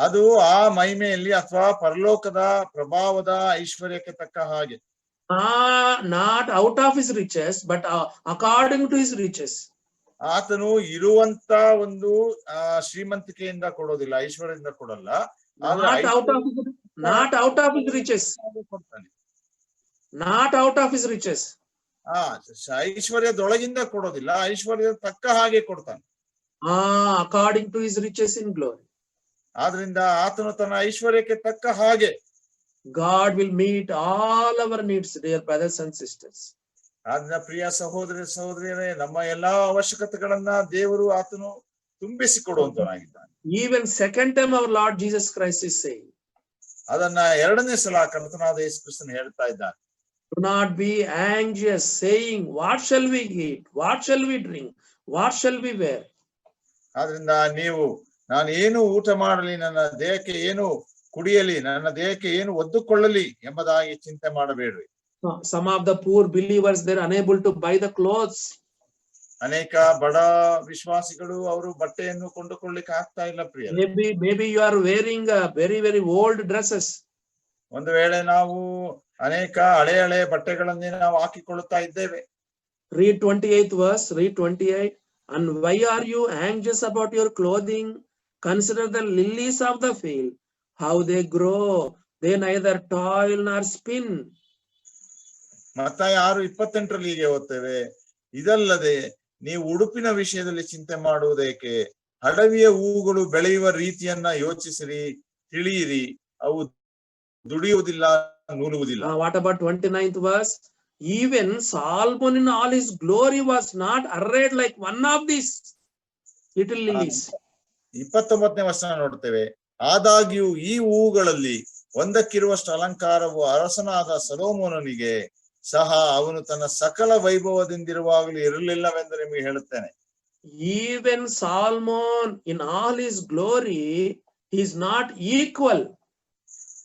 ಅದು ಆ ಮಹಿಮೆಯಲ್ಲಿ ಅಥವಾ ಪರಲೋಕದ ಪ್ರಭಾವದ ಐಶ್ವರ್ಯಕ್ಕೆ ತಕ್ಕ ಹಾಗೆ. Not out of his riches, but according to his riches. ಆತನು ಇರುವಂತ ಒಂದು ಶ್ರೀಮಂತಿಕೆಯಿಂದ ಕೊಡೋದಿಲ್ಲ, ಐಶ್ವರ್ಯದಿಂದ ಕೊಡಲ್ಲ. Not out of his riches. Not out of his riches. ಐಶ್ವರ್ಯದೊಳಗಿಂದ ಕೊಡೋದಿಲ್ಲ, ಐಶ್ವರ್ಯದ ತಕ್ಕ ಹಾಗೆ ಕೊಡ್ತಾನೆ. According to his riches in glory. ಆದ್ರಿಂದ ಆತನು ತನ್ನ ಐಶ್ವರ್ಯಕ್ಕೆ ತಕ್ಕ ಹಾಗೆ God will meet all our needs, dear brothers and sisters. ಆದ್ರಿಂದ ಪ್ರಿಯ ಸಹೋದರ ಸಹೋದರಿಯರೇ, ನಮ್ಮ ಎಲ್ಲಾ ಅವಶ್ಯಕತೆಗಳನ್ನ ದೇವರು ಆತನು ತುಂಬಿಸಿಕೊಡುವಂತನಾಗಿದ್ದಾನೆ. Even second time our Lord Jesus Christ is saying, ಅದನ್ನ ಎರಡನೇ ಸಲ ಕರ್ತನಾದ ಯೇಸು ಕ್ರಿಸ್ತನು ಹೇಳ್ತಾ ಇದ್ದಾನೆ. Do not be anxious, saying, what shall we eat? What shall we drink? What shall we wear? ಆದ್ರಿಂದ ನೀವು, ನಾನು ಏನು ಊಟ ಮಾಡಲಿ, ನನ್ನ ದೇಹಕ್ಕೆ ಏನು ಕುಡಿಯಲಿ, ನನ್ನ ದೇಹಕ್ಕೆ ಏನು ಒದ್ದುಕೊಳ್ಳಲಿ ಎಂಬುದಾಗಿ ಚಿಂತೆ ಮಾಡಬೇಡ್ರಿ. Some of the poor believers, they're unable to buy the clothes. ಅನೇಕ ಬಡ ವಿಶ್ವಾಸಿಗಳು ಅವರು ಬಟ್ಟೆಯನ್ನು ಕೊಂಡುಕೊಳ್ಳಿಕ್ಕೆ ಆಗ್ತಾ ಇಲ್ಲ ಪ್ರಿಯ. Maybe you are wearing very, very old dresses. ಒಂದು ವೇಳೆ ನಾವು ಅನೇಕ ಹಳೆ ಬಟ್ಟೆಗಳನ್ನೇ ನಾವು ಹಾಕಿಕೊಳ್ಳುತ್ತಾ ಇದ್ದೇವೆ. Read 28th verse, read 28. And why are you anxious about your clothing? Consider the lilies of the field, how they grow. They neither toil nor spin. ಮತ್ತಾಯ 6:28 ಹೀಗೆ ಓದ್ತೇವೆ, ಇದಲ್ಲದೆ ನೀವು ಉಡುಪಿನ ವಿಷಯದಲ್ಲಿ ಚಿಂತೆ ಮಾಡುವುದೇಕೆ? ಅಡವಿಯ ಹೂಗಳು ಬೆಳೆಯುವ ರೀತಿಯನ್ನ ಯೋಚಿಸಿರಿ, ತಿಳಿಯಿರಿ, ಅವು ದುಡಿಯುವುದಿಲ್ಲ, ನೂಲುವುದಿಲ್ಲ. What about 29th verse? Even Solomon in all his glory was not arrayed like one of these little lilies. 29ನೇ ವರ್ಷ ನೋಡ್ತೇವೆ, ಆದಾಗ್ಯೂ ಈ ಹೂಗಳಲ್ಲಿ ಒಂದಕ್ಕಿರುವಷ್ಟು ಅಲಂಕಾರವು ಅರಸನಾದ ಸೊಲೊಮೋನನಿಗೆ ಸಹ ಅವನು ತನ್ನ ಸಕಲ ವೈಭವದಿಂದಿರುವಾಗಲೂ ಇರಲಿಲ್ಲವೆಂದು ನಿಮಗೆ ಹೇಳುತ್ತೇನೆ. Even Solomon in all his glory, he is not equal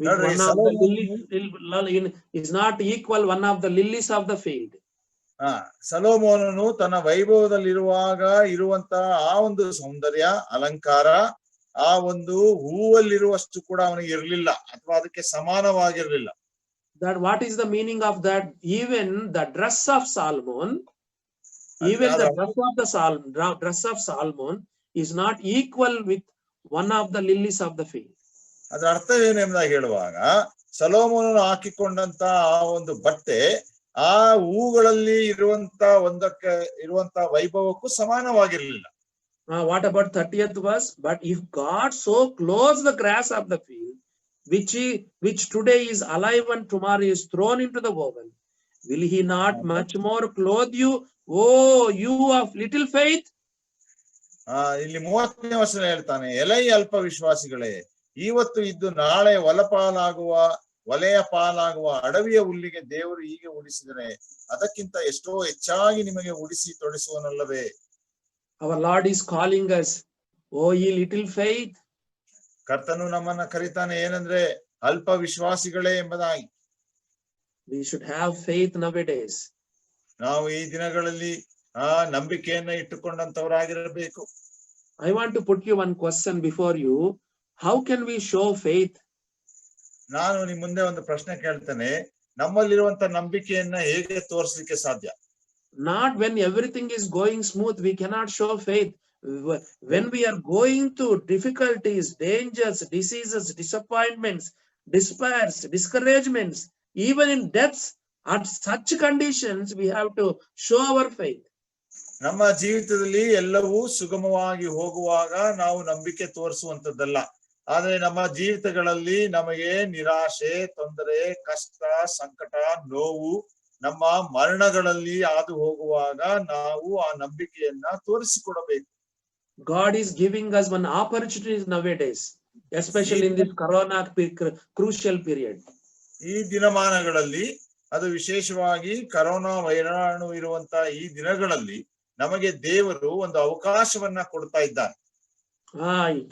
with ನೋಡ್ರಿ, one of the lilies, is not equal one of the lilies of the field. ಸೊಲೊಮೋನನು ತನ್ನ ವೈಭವದಲ್ಲಿರುವಾಗ ಇರುವಂತಹ ಆ ಒಂದು ಸೌಂದರ್ಯ, ಅಲಂಕಾರ, ಆ ಒಂದು ಹೂವಲ್ಲಿರುವಷ್ಟು ಕೂಡ ಅವನಿಗೆ ಇರಲಿಲ್ಲ, ಅಥವಾ ಅದಕ್ಕೆ ಸಮಾನವಾಗಿರ್ಲಿಲ್ಲ. That what is the meaning of that? Even the dress of Solomon, even the dress of Solomon is not equal with one of the lilies of the field. ಅದರ ಅರ್ಥವೇನು ಎಂಬುದಾಗಿ ಹೇಳುವಾಗ, ಸೊಲೊಮೋನನು ಹಾಕಿಕೊಂಡಂತ ಆ ಒಂದು ಬಟ್ಟೆ ಆ ಹೂಗಳಲ್ಲಿ ಒಂದಕ್ಕೆ ಇರುವಂತ ವೈಭವಕ್ಕೂ ಸಮಾನವಾಗಿರ್ಲಿಲ್ಲ. What about 30th verse? But if God so clothes the grass of the field, which today is alive and tomorrow is thrown into the oven, will he not much more clothe you, oh you of little faith? ಇಲ್ಲಿ 30ನೇ ವಚನ ಹೇಳ್ತಾನೆ, ಎಲೈ ಅಲ್ಪ ವಿಶ್ವಾಸಿಗಳೇ, ಇವತ್ತು ಇದ್ದು ನಾಳೆ ಒಲೆಯ ಪಾಲಾಗುವ ಅಡವಿಯ ಹುಲ್ಲಿಗೆ ದೇವರು ಹೀಗೆ ಉಡಿಸಿದರೆ ಅದಕ್ಕಿಂತ ಎಷ್ಟೋ ಹೆಚ್ಚಾಗಿ ನಿಮಗೆ ಉಡಿಸಿ ತೊಡಿಸುವನಲ್ಲವೇ. Our Lord is calling us, oh ye little faith. ಕರ್ತನು ನಮ್ಮನ್ನ ಕರೀತಾನೆ, ಏನಂದ್ರೆ ಅಲ್ಪ ವಿಶ್ವಾಸಿಗಳೇ ಎಂಬುದಾಗಿ. We should have faith nowadays. ನಾವು ಈ ದಿನಗಳಲ್ಲಿ ನಂಬಿಕೆಯನ್ನ ಇಟ್ಟುಕೊಂಡಂತವರಾಗಿರಬೇಕು. I want to put you one question before you. How can we show faith? ನಾನು ನಿಮ್ಮ ಮುಂದೆ ಒಂದು ಪ್ರಶ್ನೆ ಕೇಳ್ತೇನೆ, ನಮ್ಮಲ್ಲಿರುವಂತ ನಂಬಿಕೆಯನ್ನ ಹೇಗೆ ತೋರಿಸಲಿಕ್ಕೆ ಸಾಧ್ಯ? Not when everything is going smooth, we cannot show faith. When we are going through difficulties, dangers, diseases, disappointments, despairs, discouragements, even in deaths, at such conditions, we have to show our faith. ನಮ್ಮ ಜೀವಿತದಲ್ಲಿ ಎಲ್ಲವೂ ಸುಗಮವಾಗಿ ಹೋಗುವಾಗ ನಾವು ನಂಬಿಕೆ ತೋರಿಸುವಂತದ್ದಲ್ಲ. ಆದ್ರೆ ನಮ್ಮ ಜೀವಿತಗಳಲ್ಲಿ ನಮಗೆ ನಿರಾಶೆ, ತೊಂದರೆ, ಕಷ್ಟ, ಸಂಕಟ, ನೋವು, ನಮ್ಮ ಮರಣಗಳಲ್ಲಿ ಹಾದು ಹೋಗುವಾಗ ನಾವು ಆ ನಂಬಿಕೆಯನ್ನ ತೋರಿಸಿಕೊಡಬೇಕು. God is giving us one opportunity nowadays, especially in this corona crucial period. ಈ ದಿನಮಾನಗಳಲ್ಲಿ, ಅದು ವಿಶೇಷವಾಗಿ ಕರೋನಾ ವೈರಾಣು ಇರುವಂತ ಈ ದಿನಗಳಲ್ಲಿ ನಮಗೆ ದೇವರು ಒಂದು ಅವಕಾಶವನ್ನ ಕೊಡ್ತಾ ಇದ್ದಾನೆ.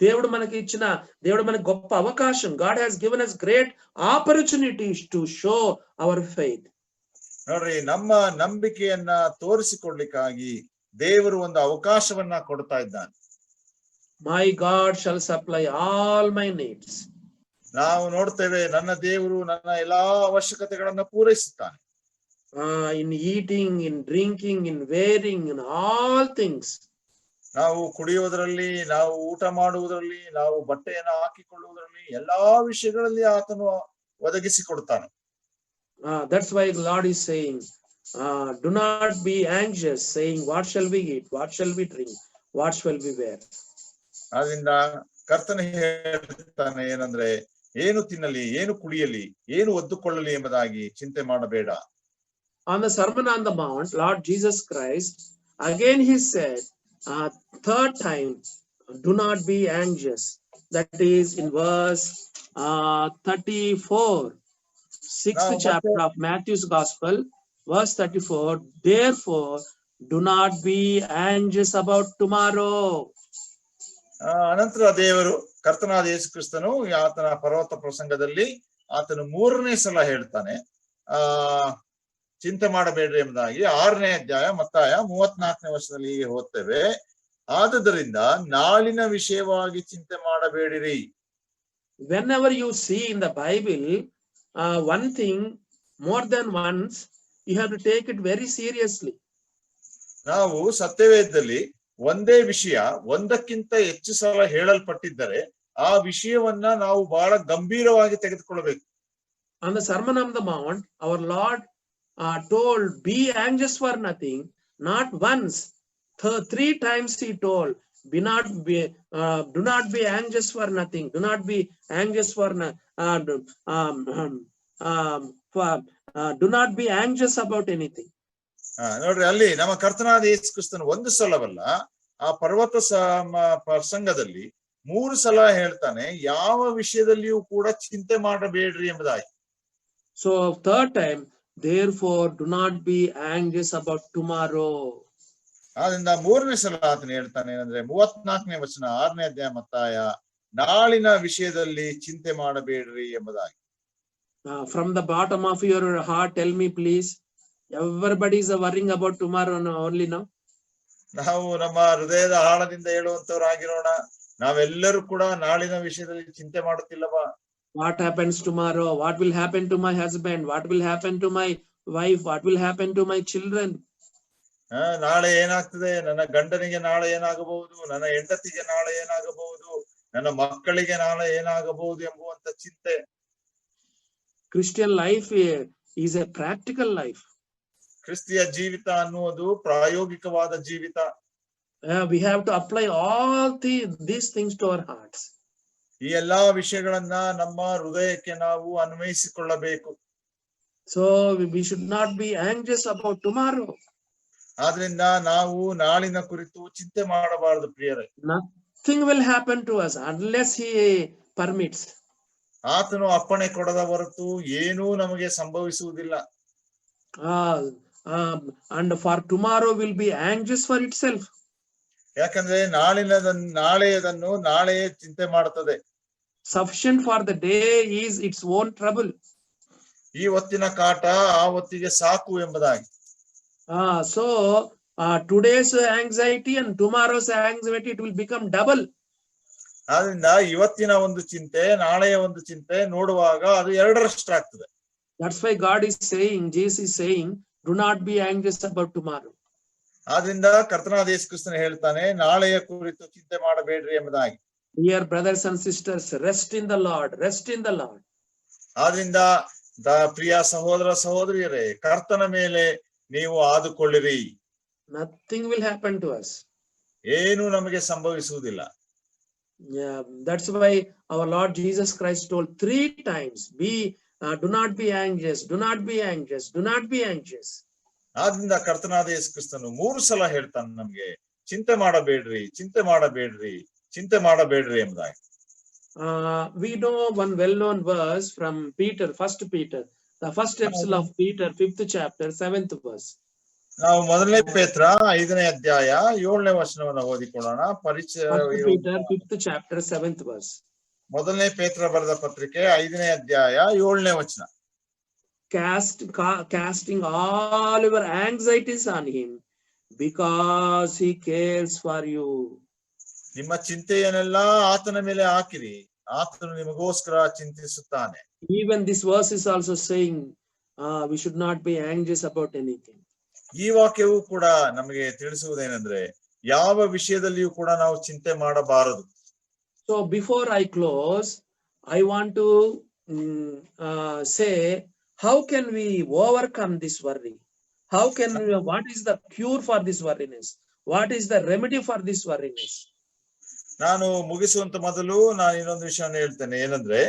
దేవుడు మనకి గొప్ప అవకాశం. God has given us great opportunities to show our faith. ನೋಡ್ರಿ, ನಮ್ಮ ನಂಬಿಕೆಯನ್ನ ತೋರಿಸಿಕೊಡ್ಲಿಕ್ಕಾಗಿ ದೇವರು ಒಂದು ಅವಕಾಶವನ್ನ ಕೊಡ್ತಾ ಇದ್ದಾನೆ. My God shall supply all my needs. ನಾವು ನೋಡ್ತೇವೆ, ನನ್ನ ದೇವರು ನನ್ನ ಎಲ್ಲಾ ಅವಶ್ಯಕತೆಗಳನ್ನ ಪೂರೈಸುತ್ತಾನೆ. In eating, in drinking, in wearing, in all things. ನಾವು ಕುಡಿಯುವುದರಲ್ಲಿ, ನಾವು ಊಟ ಮಾಡುವುದರಲ್ಲಿ, ನಾವು ಬಟ್ಟೆಯನ್ನು ಹಾಕಿಕೊಳ್ಳುವುದರಲ್ಲಿ, ಎಲ್ಲಾ ವಿಷಯಗಳಲ್ಲಿ ಆತನು ಒದಗಿಸಿಕೊಡ್ತಾನೆ. That's why the Lord is saying, do not be anxious, saying, what shall we eat, what shall we drink, what shall we wear. ಆದ್ರಿಂದ ಕರ್ತನ ಹೇಳ್ತಾನೆ, ಏನಂದ್ರೆ ಏನು ತಿನ್ನಲಿ, ಏನು ಕುಡಿಯಲಿ, ಏನು ಒದ್ದುಕೊಳ್ಳಲಿ ಎಂಬುದಾಗಿ ಚಿಂತೆ ಮಾಡಬೇಡ. On the Sermon on the Mount, Lord Jesus Christ, again he said, third time, do not be anxious. That is in verse 34, 6th chapter of Matthew's Gospel, verse 34. Therefore, do not be anxious about tomorrow. ಅನಂತರ ದೇವರು, ಕರ್ತನಾದ ಯೇಸು ಕ್ರಿಸ್ತನು ಆತನ ಪರ್ವತ ಪ್ರಸಂಗದಲ್ಲಿ ಆತನು 3ನೇ ಸಲ ಹೇಳ್ತಾನೆ, ಚಿಂತೆ ಮಾಡಬೇಡ್ರಿ ಎಂಬುದಾಗಿ. 6ನೇ ಅಧ್ಯಾಯ ಮತ್ತಾಯ 34ನೇ ವರ್ಷದಲ್ಲಿ ಹೀಗೆ ಓದ್ತೇವೆ, ಆದುದರಿಂದ ನಾಳಿನ ವಿಷಯವಾಗಿ ಚಿಂತೆ ಮಾಡಬೇಡಿರಿ. Whenever you see in the Bible one thing more than once, you have to take it very seriously. ನಾವು ಸತ್ಯವೇದದಲ್ಲಿ ಒಂದೇ ವಿಷಯ ಒಂದಕ್ಕಿಂತ ಹೆಚ್ಚು ಸಲ ಹೇಳಲ್ಪಟ್ಟಿದ್ದರೆ ಆ ವಿಷಯವನ್ನ ನಾವು ಬಹಳ ಗಂಭೀರವಾಗಿ ತೆಗೆದುಕೊಳ್ಳಬೇಕು. On the Sermon on the Mount, our Lord told, be anxious for nothing. Not once, 3 times he told, do not be anxious for nothing. Do not be anxious for do not be anxious about anything. ನೋಡ್ರಿ, ಅಲ್ಲಿ ನಮ್ಮ ಕರ್ತನಾದ ಯೇಸು ಕ್ರಿಸ್ತನು ಒಂದು ಸಲವಲ್ಲ, ಆ ಪರ್ವತ ಪ್ರಸಂಗದಲ್ಲಿ 3 ಸಲ ಹೇಳ್ತಾನೆ, ಯಾವ ವಿಷಯದಲ್ಲಿಯೂ ಕೂಡ ಚಿಂತೆ ಮಾಡಬೇಡ್ರಿ ಎಂಬುದಾಗಿ. So third time, therefore do not be anxious about tomorrow. ಆದ್ರಿಂದ ಮೂರನೇ ಸಲ ಆತನ ಹೇಳ್ತಾನೆ ಏನಂದ್ರೆ 34ನೇ ವಚನ 6ನೇ ಅಧ್ಯಾಯ ಮತ್ತಾಯ, ನಾಳಿನ ವಿಷಯದಲ್ಲಿ ಚಿಂತೆ ಮಾಡಬೇಡ್ರಿ ಎಂಬುದಾಗಿ. From the bottom of your heart, tell me please, everybody is worrying about tomorrow only now. ನಾವು ನಮ್ಮ ಹೃದಯದ ಆಳದಿಂದ ಹೇಳುವಂತವರಾಗಿರೋಣ, ನಾವೆಲ್ಲರೂ ಕೂಡ ನಾಳಿನ ವಿಷಯದಲ್ಲಿ ಚಿಂತೆ ಮಾಡುತ್ತಿಲ್ಲವಾ? What happens tomorrow? What will happen to my husband? What will happen to my wife? What will happen to my children? ನಾಳೆ ಏನಾಗ್ತದೆ, ನನ್ನ ಗಂಡನಿಗೆ ನಾಳೆ ಏನಾಗಬಹುದು, ನನ್ನ ಹೆಂಡತಿಗೆ ನಾಳೆ ಏನಾಗಬಹುದು, ನನ್ನ ಮಕ್ಕಳಿಗೆ ನಾಳೆ ಏನಾಗಬಹುದು ಎಂಬುವಂತ ಚಿಂತೆ. Christian life is a practical life. ಕ್ರಿಸ್ತಿಯ ಜೀವಿತ ಅನ್ನುವುದು ಪ್ರಾಯೋಗಿಕವಾದ ಜೀವಿತ. We have to apply all these things to our hearts. ಈ ಎಲ್ಲಾ ವಿಷಯಗಳನ್ನ ನಮ್ಮ ಹೃದಯಕ್ಕೆ ನಾವು ಅನ್ವಯಿಸಿಕೊಳ್ಳಬೇಕು. So we should not be anxious about tomorrow. ಆದ್ರಿಂದ ನಾವು ನಾಳಿನ ಕುರಿತು ಚಿಂತೆ ಮಾಡಬಾರದು ಪ್ರಿಯರೇ. Nothing will happen to us unless he permits. ಆತನು ಅಪ್ಪಣೆ ಕೊಡದ ಹೊರತು ಏನೂ ನಮಗೆ ಸಂಭವಿಸುವುದಿಲ್ಲ. And for tomorrow will be anxious for itself. ಯಾಕಂದ್ರೆ ನಾಳೆಯದನ್ನು ನಾಳೆಯೇ ಚಿಂತೆ ಮಾಡುತ್ತದೆ. Sufficient for the day is its own trouble. ಈ ಹೊತ್ತಿನ ಕಾಟ ಆ ಹೊತ್ತಿಗೆ ಸಾಕು ಎಂಬುದಾಗಿ. So today's anxiety and tomorrow's anxiety, it will become double. ಆದ್ರಿಂದ ಇವತ್ತಿನ ಒಂದು ಚಿಂತೆ ನಾಳೆಯ ಒಂದು ಚಿಂತೆ ನೋಡುವಾಗ ಅದು ಎರಡರಷ್ಟಾಗ್ತದೆ. That's why God is saying, Jesus is saying, do not be anxious about tomorrow. ಆದ್ರಿಂದ ಕರ್ತನಾದ ಯೇಸು ಕ್ರಿಸ್ತನು ಹೇಳ್ತಾನೆ, ನಾಳೆಯ ಕುರಿತು ಚಿಂತೆ ಮಾಡಬೇಡ್ರಿ ಎಂಬುದಾಗಿ. Dear brothers and sisters, rest in the Lord, rest in the Lord. ಆದ್ರಿಂದ ಪ್ರಿಯ ಸಹೋದರ ಸಹೋದರಿಯರೇ, ಕರ್ತನ ಮೇಲೆ ನೀವು ಆದುಕೊಳ್ಳಿರಿ. Nothing will happen to us. ಏನು ನಮಗೆ ಸಂಭವಿಸುವುದಿಲ್ಲ. Yeah, that's why our Lord Jesus Christ told 3 times, do not be anxious, do not be anxious, do not be anxious. ಆದ್ರಿಂದ ಕರ್ತನಾದ ಯೇಸು ಕ್ರಿಸ್ತನು 3 ಸಲ ಹೇಳ್ತಾನೆ ನಮ್ಗೆ, ಚಿಂತೆ ಮಾಡಬೇಡ್ರಿ, ಚಿಂತೆ ಮಾಡಬೇಡ್ರಿ, ಚಿಂತೆ ಮಾಡಬೇಡ್ರಿ ಎಂಬುದಾಗಿ. We know one well-known verse from Peter, 1 Peter, the first epistle of Peter, 5th chapter, 7th verse. ನಾವು ಮೊದಲನೇ ಪೇತ್ರ 5ನೇ ಅಧ್ಯಾಯ 7ನೇ ವಚನವನ್ನು ಓದಿಕೊಳ್ಳೋಣ. ಪರಿಚಯ 5th chapter, 7th verse. ಮೊದಲನೇ ಪೇತ್ರ ಬರೆದ ಪತ್ರಿಕೆ 5ನೇ ಅಧ್ಯಾಯ 7ನೇ ವಚನ. Casting all your anxieties on him because he cares for you. ನಿಮ್ಮ ಚಿಂತೆಯನ್ನೆಲ್ಲ ಆತನ ಮೇಲೆ ಹಾಕಿರಿ, ಆತನು ನಿಮಗೋಸ್ಕರ ಚಿಂತಿಸುತ್ತಾನೆ. Even this verse is also saying we should not be anxious about anything. ಈ ವಾಕ್ಯವು ಕೂಡ ನಮಗೆ ತಿಳಿಸುವುದೇನೆಂದ್ರೆ, ಯಾವ ವಿಷಯದಲ್ಲಿಯೂ ಕೂಡ ನಾವು ಚಿಂತೆ ಮಾಡಬಾರದು. So before I close, I want to say, how can we overcome this worry? What is the cure for this worriness? What is the remedy for this worriness? ನಾನು ಮುಗಿಸುವಂತ ಮೊದಲು ನಾನು ಇನ್ನೊಂದು ವಿಷಯವನ್ನು ಹೇಳ್ತೇನೆ. ಏನಂದ್ರೆ,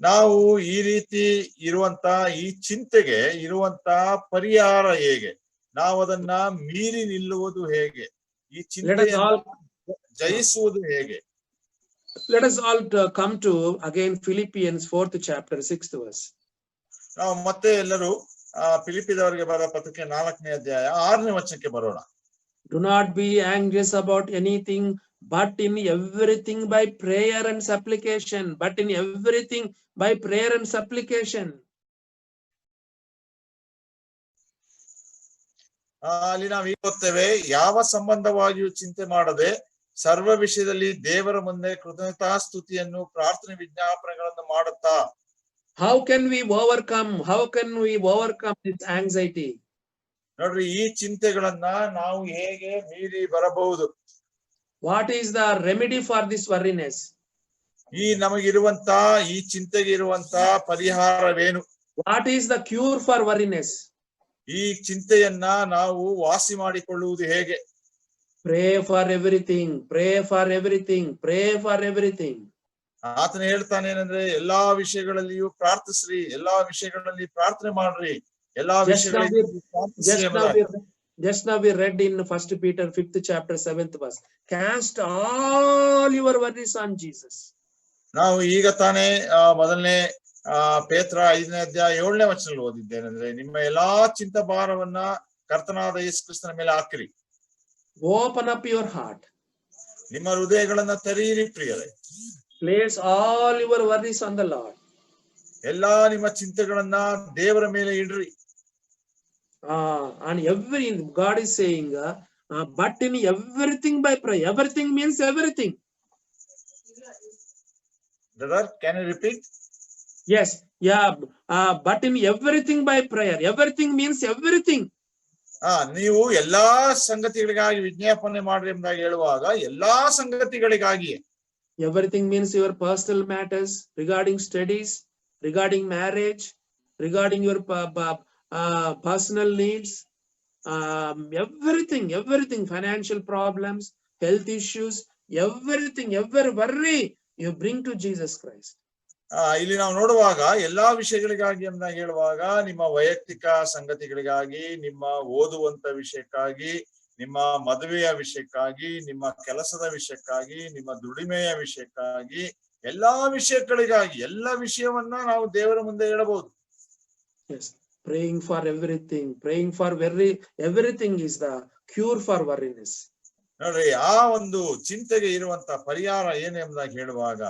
ನಾವು ಈ ರೀತಿ ಇರುವಂತ ಈ ಚಿಂತೆಗೆ ಇರುವಂತ ಪರಿಹಾರ ಹೇಗೆ, ನಾವು ಅದನ್ನ ಮೀರಿ ನಿಲ್ಲುವುದು ಹೇಗೆ, ಈ ಚಿಂತೆಯನ್ನು ಜಯಿಸುವುದು ಹೇಗೆ? Let us all come to again Philippians 4th chapter 6th verse. ನಾವು ಮತ್ತೆ ಎಲ್ಲರೂ ಫಿಲಿಪ್ಪಿದವರಿಗೆ ಬರೆದ ಪತ್ರಿಕೆ 4ನೇ ಅಧ್ಯಾಯ 6ನೇ ವಚನಕ್ಕೆ ಬರೋಣ. Do not be anxious about anything, but in everything by prayer and supplication. But in everything by prayer and supplication. ಅಲ್ಲಿ ನಾವು ಓದ್ತೇವೆ, ಯಾವ ಸಂಬಂಧವಾಗಿಯೂ ಚಿಂತೆ ಮಾಡದೆ ಸರ್ವ ವಿಷಯದಲ್ಲಿ ದೇವರ ಮುಂದೆ ಕೃತಜ್ಞತಾ ಸ್ತುತಿಯನ್ನು ಪ್ರಾರ್ಥನೆ ವಿಜ್ಞಾಪನೆಗಳನ್ನು ಮಾಡುತ್ತಾ. How can we overcome this anxiety? ನೋಡ್ರಿ, ಈ ಚಿಂತೆಗಳನ್ನ ನಾವು ಹೇಗೆ ಮೀರಿ ಬರಬಹುದು? What is the remedy for this worriness? ಈ ನಮಗಿರುವಂತ ಈ ಚಿಂತೆಗೆ ಇರುವಂತ ಪರಿಹಾರವೇನು? What is the cure for worriness? ಈ ಚಿಂತೆಯನ್ನ ನಾವು ವಾಸಿ ಮಾಡಿಕೊಳ್ಳುವುದು ಹೇಗೆ? Pray for everything, pray for everything, pray for everything. ಆತನ ಹೇಳ್ತಾನೆ ಏನಂದ್ರೆ, ಎಲ್ಲಾ ವಿಷಯಗಳಲ್ಲಿಯೂ ಪ್ರಾರ್ಥಿಸ್ರಿ, ಎಲ್ಲಾ ವಿಷಯಗಳಲ್ಲಿ ಪ್ರಾರ್ಥನೆ ಮಾಡ್ರಿ, ಎಲ್ಲಾ ವಿಷಯಗಳಲ್ಲಿ. Just now we read in 1 Peter 5th chapter 7th verse, cast all your worries on Jesus. ನಾವು ಈಗ ತಾನೇ ಮೊದಲನೇ ಪೇತ್ರ 5ನೇ ಅಧ್ಯಾಯ 7ನೇ ವಚನದಲ್ಲಿ ಓದಿದ್ದೇನೆಂದ್ರೆ, ನಿಮ್ಮ ಎಲ್ಲಾ ಚಿಂತ ಭಾರವನ್ನ ಕರ್ತನಾದ ಯೇಸು ಕ್ರಿಸ್ತನ ಮೇಲೆ ಹಾಕಿರಿ. Open up your heart. ನಿಮ್ಮ ಹೃದಯಗಳನ್ನ ತೆರೆಯಿರಿ ಪ್ರಿಯರೇ. Place all your worries on the Lord. ಎಲ್ಲಾ ನಿಮ್ಮ ಚಿಂತೆಗಳನ್ನ ದೇವರ ಮೇಲೆ ಇಡ್ರಿ. And God is saying, but in everything by prayer. Everything means everything. Brother, can you repeat? Yes, yeah. But in everything by prayer. Everything means everything. ನೀವು ಎಲ್ಲಾ ಸಂಗತಿಗಳಿಗಾಗಿ ವಿಜ್ಞಾಪನೆ ಮಾಡ್ರಿ ಎಂಬುದಾಗಿ ಹೇಳುವಾಗ ಎಲ್ಲಾ ಸಂಗತಿಗಳಿಗಾಗಿ. Everything means your personal matters, regarding studies, regarding marriage, regarding your personal needs, everything, financial problems, health issues, everything, every worry you bring to Jesus Christ. ಇಲ್ಲಿ ನಾವು ನೋಡುವಾಗ ಎಲ್ಲಾ ವಿಷಯಗಳಿಗಾಗಿ ಅಂತ ಹೇಳುವಾಗ ನಿಮ್ಮ ವೈಯಕ್ತಿಕ ಸಂಗತಿಗಳಿಗಾಗಿ, ನಿಮ್ಮ ಓದುವಂತ ವಿಷಯಕ್ಕಾಗಿ, ನಿಮ್ಮ ಮದುವೆಯ ವಿಷಯಕ್ಕಾಗಿ, ನಿಮ್ಮ ಕೆಲಸದ ವಿಷಯಕ್ಕಾಗಿ, ನಿಮ್ಮ ದುಡಿಮೆಯ ವಿಷಯಕ್ಕಾಗಿ, ಎಲ್ಲಾ ವಿಷಯಗಳಿಗಾಗಿ ಎಲ್ಲ ವಿಷಯವನ್ನ ನಾವು ದೇವರ ಮುಂದೆ ಹೇಳಬಹುದು. Yes, praying for everything, praying for everything is the cure for worriness. ನೋಡ್ರಿ, ಆ ಒಂದು ಚಿಂತೆಗೆ ಇರುವಂತ ಪರಿಹಾರ ಏನು ಎಂಬುದಾಗಿ ಹೇಳುವಾಗ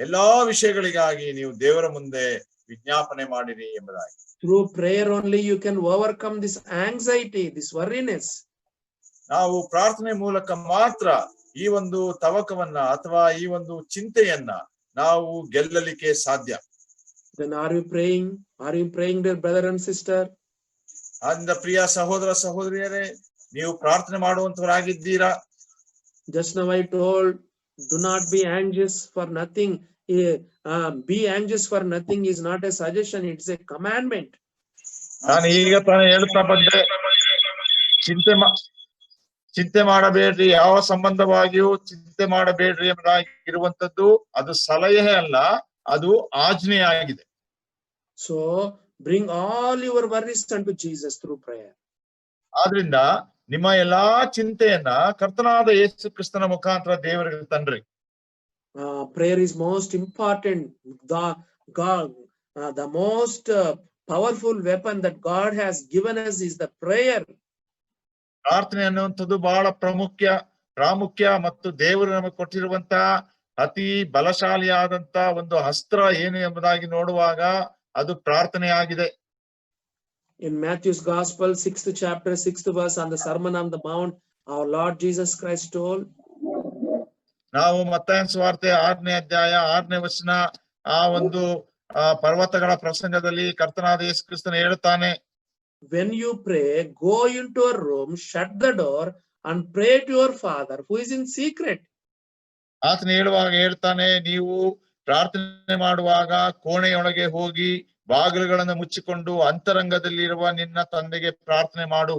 ಎಲ್ಲಾ ವಿಷಯಗಳಿಗಾಗಿ ನೀವು ದೇವರ ಮುಂದೆ ವಿಜ್ಞಾಪನೆ ಮಾಡಿರಿ ಎಂಬುದಾಗಿ. Through prayer only you can overcome this anxiety, this worriness. ನಾವು ಪ್ರಾರ್ಥನೆ ಮೂಲಕ ಮಾತ್ರ ಈ ಒಂದು ತವಕವನ್ನ ಅಥವಾ ಈ ಒಂದು ಚಿಂತೆಯನ್ನ ನಾವು ಗೆಲ್ಲಲಿಕ್ಕೆ ಸಾಧ್ಯ. Then are you praying? Are you praying, dear brother and sister? ಅಂದ ಪ್ರಿಯ ಸಹೋದರ ಸಹೋದರಿಯರೇ, ನೀವು ಪ್ರಾರ್ಥನೆ ಮಾಡುವಂತವರಾಗಿದ್ದೀರಾ? Just now I told, do not be anxious for nothing. Be anxious for nothing is not a suggestion, it's a commandment. ನಾನು ಈಗ ತಾನೇ ಹೇಳ್ತಾ ಬಂದೆ, ಚಿಂತೆ ಮಾಡಬೇಡ್ರಿ, ಯಾವ ಸಂಬಂಧವಾಗಿಯೂ ಚಿಂತೆ ಮಾಡಬೇಡ್ರಿ ಎಂಬುದಾಗಿರುವಂತದ್ದು ಅದು ಸಲಹೆ ಅಲ್ಲ, ಅದು ಆಜ್ಞೆಯಾಗಿದೆ. So bring all your worries unto Jesus through prayer. ಆದ್ರಿಂದ ನಿಮ್ಮ ಎಲ್ಲಾ ಚಿಂತೆಯನ್ನ ಕರ್ತನಾದ ಯೇಸು ಕ್ರಿಸ್ತನ ಮುಖಾಂತರ ದೇವರಿಗೆ ತನ್ರಿ. Prayer is most important. The most powerful weapon that God has given us is the prayer. ಪ್ರಾರ್ಥನೆ ಅನ್ನುವಂಥದ್ದು ಬಹಳ ಪ್ರಾಮುಖ್ಯ ಮತ್ತು ದೇವರು ನಮಗೆ ಕೊಟ್ಟಿರುವಂತ ಅತಿ ಬಲಶಾಲಿಯಾದಂತ ಒಂದು ಅಸ್ತ್ರ ಏನು ಎಂಬುದಾಗಿ ನೋಡುವಾಗ ಅದು ಪ್ರಾರ್ಥನೆ ಆಗಿದೆ. In Matthew's Gospel, 6th chapter, 6th verse, on the Sermon on the Mount, our Lord Jesus Christ told. ನಾವು ಮತ್ತಾಯನ ಸುವಾರ್ತೆ 6ನೇ ಅಧ್ಯಾಯ 6ನೇ ವಚನ ಆ ಒಂದು ಪರ್ವತಗಳ ಪ್ರಸಂಗದಲ್ಲಿ ಕರ್ತನಾದ ಯೇಸು ಕ್ರಿಸ್ತನು ಹೇಳುತ್ತಾನೆ, when you pray, go into a room, shut the door, and pray to your Father who is in secret. ಆತನು ಹೇಳುವಾಗ ಹೇಳ್ತಾನೆ, ನೀವು ಪ್ರಾರ್ಥನೆ ಮಾಡುವಾಗ ಕೋಣೆಯೊಳಗೆ ಹೋಗಿ ಬಾಗಿಲುಗಳನ್ನು ಮುಚ್ಚಿಕೊಂಡು ಅಂತರಂಗದಲ್ಲಿರುವ ನಿನ್ನ ತಂದೆಗೆ ಪ್ರಾರ್ಥನೆ ಮಾಡು.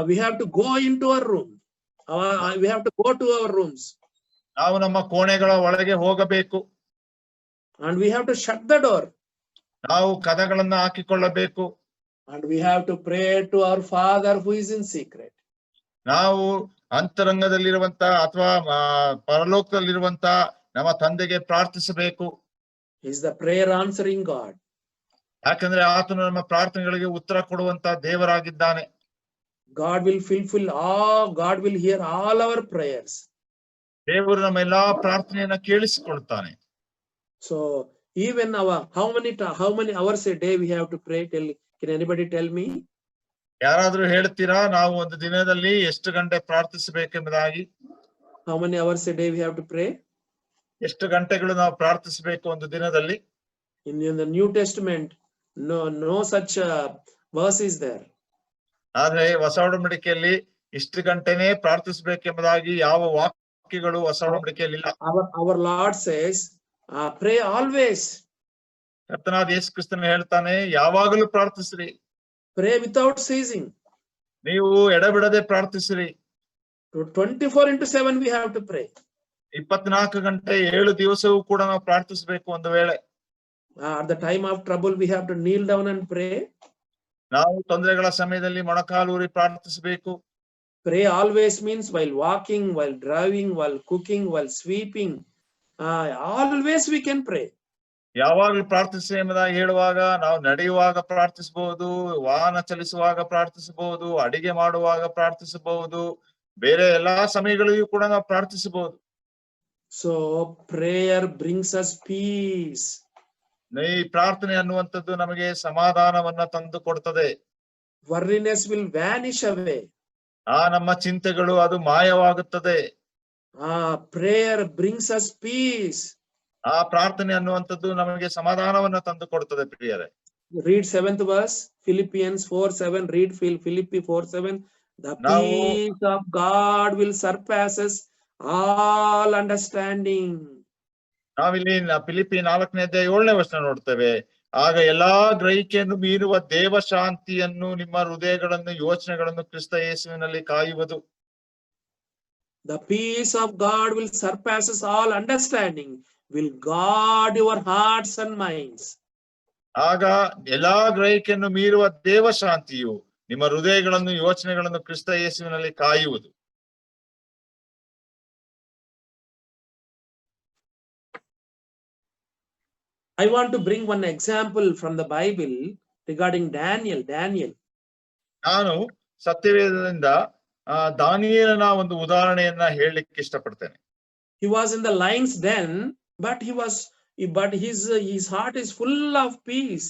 We have to go into our room. We have to go to our rooms. ನಾವು ನಮ್ಮ ಕೋಣೆಗಳ ಒಳಗೆ ಹೋಗಬೇಕು. And we have to shut the door. ನಾವು ಕದಗಳನ್ನ ಹಾಕಿಕೊಳ್ಳಬೇಕು. And we have to pray to our Father who is in secret. ನಾವು ಅಂತರಂಗದಲ್ಲಿರುವಂತ ಅಥವಾ ಪರಲೋಕದಲ್ಲಿರುವಂತ ನಮ್ಮ ತಂದೆಗೆ ಪ್ರಾರ್ಥಿಸಬೇಕು. Is the prayer answering God? ಯಾಕಂದ್ರೆ ಆತನು ನಮ್ಮ ಪ್ರಾರ್ಥನೆಗಳಿಗೆ ಉತ್ತರ ಕೊಡುವಂತ ದೇವರಾಗಿದ್ದಾನೆ. God will hear all our prayers. ದೇವರು ನಮ್ಮ ಎಲ್ಲಾ ಪ್ರಾರ್ಥನೆಯನ್ನ ಕೇಳಿಸಿಕೊಳ್ತಾನೆ. So even how many hours a day we have to pray? Can anybody tell me? ಯಾರಾದ್ರೂ ಹೇಳ್ತೀರಾ ನಾವು ಒಂದು ದಿನದಲ್ಲಿ ಎಷ್ಟು ಗಂಟೆ ಪ್ರಾರ್ಥಿಸಬೇಕೆಂಬುದಾಗಿ? How many hours a day we have to pray? ಎಷ್ಟು ಗಂಟೆಗಳು ನಾವು ಪ್ರಾರ್ಥಿಸಬೇಕು ಒಂದು ದಿನದಲ್ಲಿ? In the New Testament, no such verse is there. ಆದ್ರೆ ಹೊಸ ಒಡಂಬಡಿಕೆಯಲ್ಲಿ ಇಷ್ಟು ಗಂಟೆನೇ ಪ್ರಾರ್ಥಿಸಬೇಕೆಂಬುದಾಗಿ ಯಾವ ವಾಕ್ಯಗಳು ಹೊಸ ಒಡಂಬಡಿಕೆಯಲ್ಲಿ ಇಲ್ಲ. Our Lord says, pray always. ಕರ್ತನಾದ ಯೇಸು ಕ್ರಿಸ್ತನು ಹೇಳ್ತಾನೆ, ಯಾವಾಗಲೂ ಪ್ರಾರ್ಥಿಸ್ರಿ. Pray without ceasing. ನೀವು ಎಡೆಬಿಡದೆ ಪ್ರಾರ್ಥಿಸ್ರಿ. 24/7 we have to pray. 24 ಗಂಟೆ 7 ದಿವಸವೂ ಕೂಡ ನಾವು ಪ್ರಾರ್ಥಿಸಬೇಕು. ಒಂದು ವೇಳೆ at the time of trouble we have to kneel down and pray. ನಾವು ತೊಂದರೆಗಳ ಸಮಯದಲ್ಲಿ ಮೊಣಕಾಲೂರಿ ಪ್ರಾರ್ಥಿಸಬೇಕು. Pray always means while walking, while driving, while cooking, while sweeping. Always we can pray. ಯಾವಾಗಲೂ ಪ್ರಾರ್ಥಿಸಿ ಎಂಬುದಾಗಿ ಹೇಳುವಾಗ ನಾವು ನಡೆಯುವಾಗ ಪ್ರಾರ್ಥಿಸಬಹುದು, ವಾಹನ ಚಲಿಸುವಾಗ ಪ್ರಾರ್ಥಿಸಬಹುದು, ಅಡಿಗೆ ಮಾಡುವಾಗ ಪ್ರಾರ್ಥಿಸಬಹುದು, ಬೇರೆ ಎಲ್ಲಾ ಸಮಯಗಳಿಗೂ ಕೂಡ ನಾವು ಪ್ರಾರ್ಥಿಸಬಹುದು. So prayer brings us peace. ಈ ಪ್ರಾರ್ಥನೆ ಅನ್ನುವಂಥದ್ದು ನಮಗೆ ಸಮಾಧಾನವನ್ನ ತಂದು ಕೊಡ್ತದೆ. Worriness will vanish away. ನಮ್ಮ ಚಿಂತೆಗಳು ಅದು ಮಾಯವಾಗುತ್ತದೆ. Prayer brings us peace. ಪ್ರಾರ್ಥನೆ ಅನ್ನುವಂಥದ್ದು ನಮಗೆ ಸಮಾಧಾನವನ್ನ ತಂದು ಕೊಡ್ತದೆ ಪ್ರಿಯರೇ. Read 7th verse, Philippians 4:7. Read Philippi 4:7. The peace of God will surpasses all understanding. ನಾವಿಲ್ಲಿ ಫಿಲಿಪ್ಪಿ 4ನೇ ಅಧ್ಯಾಯ 7ನೇ ವಚನ ನೋಡ್ತೇವೆ. ಆಗ ಎಲ್ಲಾ ಗ್ರಹಿಕೆಯನ್ನು ಮೀರುವ ದೇವ ಶಾಂತಿಯನ್ನು ನಿಮ್ಮ ಹೃದಯಗಳನ್ನು ಯೋಚನೆಗಳನ್ನು ಕ್ರಿಸ್ತ ಯೇಸುವಿನಲ್ಲಿ ಕಾಯುವುದು. The peace of God will surpasses all understanding, will guard your hearts and minds. ಆಗ ಎಲ್ಲಾ ಗ್ರಹಿಕೆಯನ್ನು ಮೀರುವ ದೇವ ಶಾಂತಿಯು ನಿಮ್ಮ ಹೃದಯಗಳನ್ನು ಯೋಚನೆಗಳನ್ನು ಕ್ರಿಸ್ತ ಯೇಸುವಿನಲ್ಲಿ ಕಾಯುವುದು. I want to bring one example from the Bible regarding Daniel. ನಾನು ಸತ್ಯವೇದದಿಂದ ದಾನಿಯೇಲನ ಒಂದು ಉದಾಹರಣೆಯನ್ನ ಹೇಳಲಿಕ್ಕೆ ಇಷ್ಟಪಡ್ತೇನೆ. He was in the lion's den, but his heart is full of peace.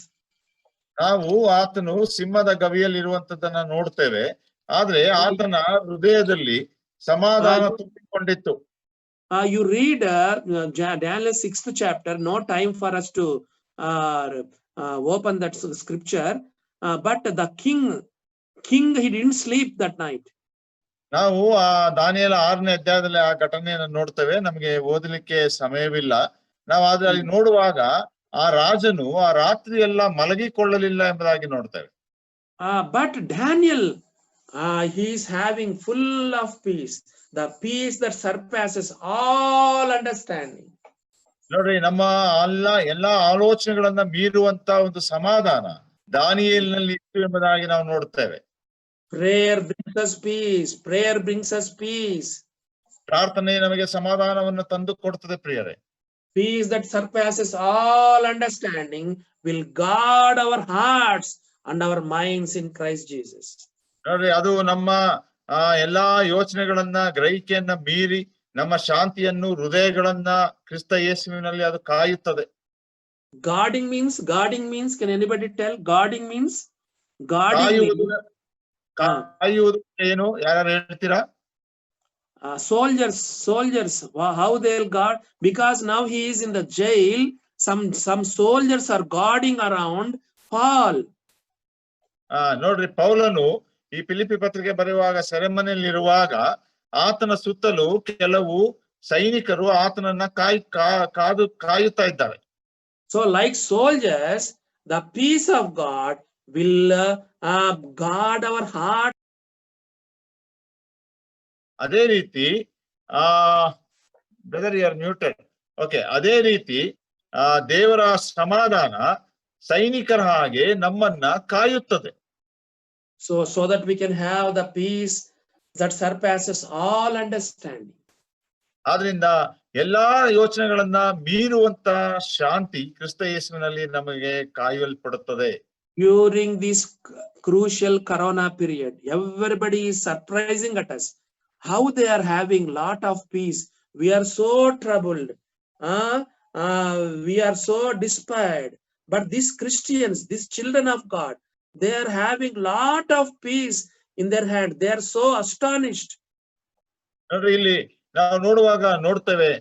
ನಾವು ಆತನು ಸಿಂಹದ ಗವಿಯಲ್ಲಿರುವಂತದ್ದನ್ನ ನೋಡ್ತೇವೆ, ಆದ್ರೆ ಆತನ ಹೃದಯದಲ್ಲಿ ಸಮಾಧಾನ ತುಂಬಿಕೊಂಡಿತ್ತು. You read Daniel 6th chapter. No time for us to open that scripture, but the king he didn't sleep that night. ನಾವು ದಾನಿಯೇಲ 6ನೇ ಅಧ್ಯಾಯದಲ್ಲಿ ಆ ಘಟನೆಯನ್ನು ನೋಡ್ತೇವೆ. ನಮಗೆ ಓದಲಿಕ್ಕೆ ಸಮಯವಿಲ್ಲ. ನಾವು ಅದ್ರಲ್ಲಿ ನೋಡುವಾಗ ಆ ರಾಜನು ಆ ರಾತ್ರಿ ಎಲ್ಲ ಮಲಗಿಕೊಳ್ಳಲಿಲ್ಲ ಎಂಬುದಾಗಿ ನೋಡ್ತೇವೆ. But Daniel, he is having full of peace, the peace that surpasses all understanding. ನೋಡ್ರಿ, ನಮ್ಮ ಎಲ್ಲಾ ಆಲೋಚನೆಗಳನ್ನ ಮೀರುವಂತ ಒಂದು ಸಮಾಧಾನ ದಾನಿಯೇಲನಲ್ಲಿ ಇತ್ತು ಎಂಬುದಾಗಿ ನಾವು ನೋಡ್ತೇವೆ. Prayer brings us peace. Prayer brings us peace. ಪ್ರಾರ್ಥನೆ ನಮಗೆ ಸಮಾಧಾನವನ್ನು ತಂದು ಕೊಡ್ತದೆ ಪ್ರಿಯರೇ. Peace that surpasses all understanding will guard our hearts and our minds in Christ Jesus. ನೋಡ್ರಿ, ಅದು ನಮ್ಮ ಎಲ್ಲಾ ಯೋಚನೆಗಳನ್ನ ಗ್ರಹಿಕೆಯನ್ನ ಮೀರಿ ನಮ್ಮ ಶಾಂತಿಯನ್ನು ಹೃದಯಗಳನ್ನ ಕ್ರಿಸ್ತ ಯೇಸುವಿನಲ್ಲಿ ಅದು ಕಾಯುತ್ತದೆ. Guarding means, can anybody tell? Guarding means ಕಾಯುವುದು ಏನು? ಯಾರು ಹೇಳ್ತೀರಾ? Soldiers, how they'll guard? Because now he is in the jail, some soldiers are guarding around Paul. ನೋಡ್ರಿ, ಪೌಲನು ಈ ಫಿಲಿಪ್ಪಿ ಪತ್ರಿಕೆ ಬರೆಯುವಾಗ ಸೆರೆಮನೆಯಲ್ಲಿರುವಾಗ ಆತನ ಸುತ್ತಲೂ ಕೆಲವು ಸೈನಿಕರು ಆತನನ್ನ ಕಾಯುತ್ತಾ ಇದ್ದಾರೆ. So like soldiers, the peace of God will guard our heart. ಅದೇ ರೀತಿ brother you are muted. Okay, ಅದೇ ರೀತಿ ದೇವರ ಸಮಾಧಾನ ಸೈನಿಕರ ಹಾಗೆ ನಮ್ಮನ್ನ ಕಾಯುತ್ತದೆ. So that we can have the peace that surpasses all understanding. ಆದ್ರಿಂದ ಎಲ್ಲಾ ಯೋಚನೆಗಳನ್ನ ಮೀರುವಂತ ಶಾಂತಿ ಕ್ರಿಸ್ತ ಯೇಸುವಿನಲ್ಲಿ ನಮಗೆ ಕಾಯಲ್ಪಡುತ್ತದೆ. During this crucial corona period, everybody is surprising at us. How they are having lot of peace. We are so troubled. We are so despaired. But these Christians, these children of God, they are having lot of peace in their hand. They are so astonished. ನೋಡ್ರಿ, ಇಲ್ಲಿ ನಾವು ನೋಡ್ತೇವೆ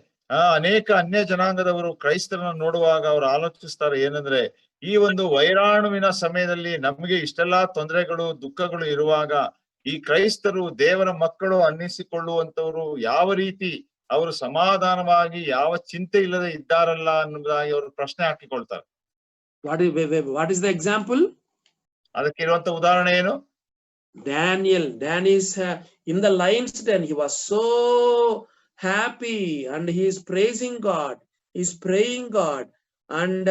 ಅನೇಕ ಅನ್ಯ ಜನಾಂಗದವರು ಕ್ರೈಸ್ತರನ್ನ ನೋಡುವಾಗ ಅವರು ಆಲೋಚಿಸ್ತಾರೆ ಏನಂದ್ರೆ, ಈ ಒಂದು ವೈರಾಣುವಿನ ಸಮಯದಲ್ಲಿ ನಮಗೆ ಇಷ್ಟೆಲ್ಲಾ ತೊಂದರೆಗಳು ದುಃಖಗಳು ಇರುವಾಗ ಈ ಕ್ರೈಸ್ತರು ದೇವರ ಮಕ್ಕಳು ಅನ್ನಿಸಿಕೊಳ್ಳುವಂತವರು ಯಾವ ರೀತಿ ಅವರು ಸಮಾಧಾನವಾಗಿ ಯಾವ ಚಿಂತೆ ಇಲ್ಲದೆ ಇದ್ದಾರಲ್ಲ ಅನ್ನೋದಾಗಿ ಅವರು ಪ್ರಶ್ನೆ ಹಾಕಿಕೊಳ್ತಾರೆ. What is the example? ಅದಕ್ಕೆ ಇರುವಂತ ಉದಾಹರಣೆ ಏನು? Daniel is in the lion's den. He was so happy and he is praising God. He is praying God, and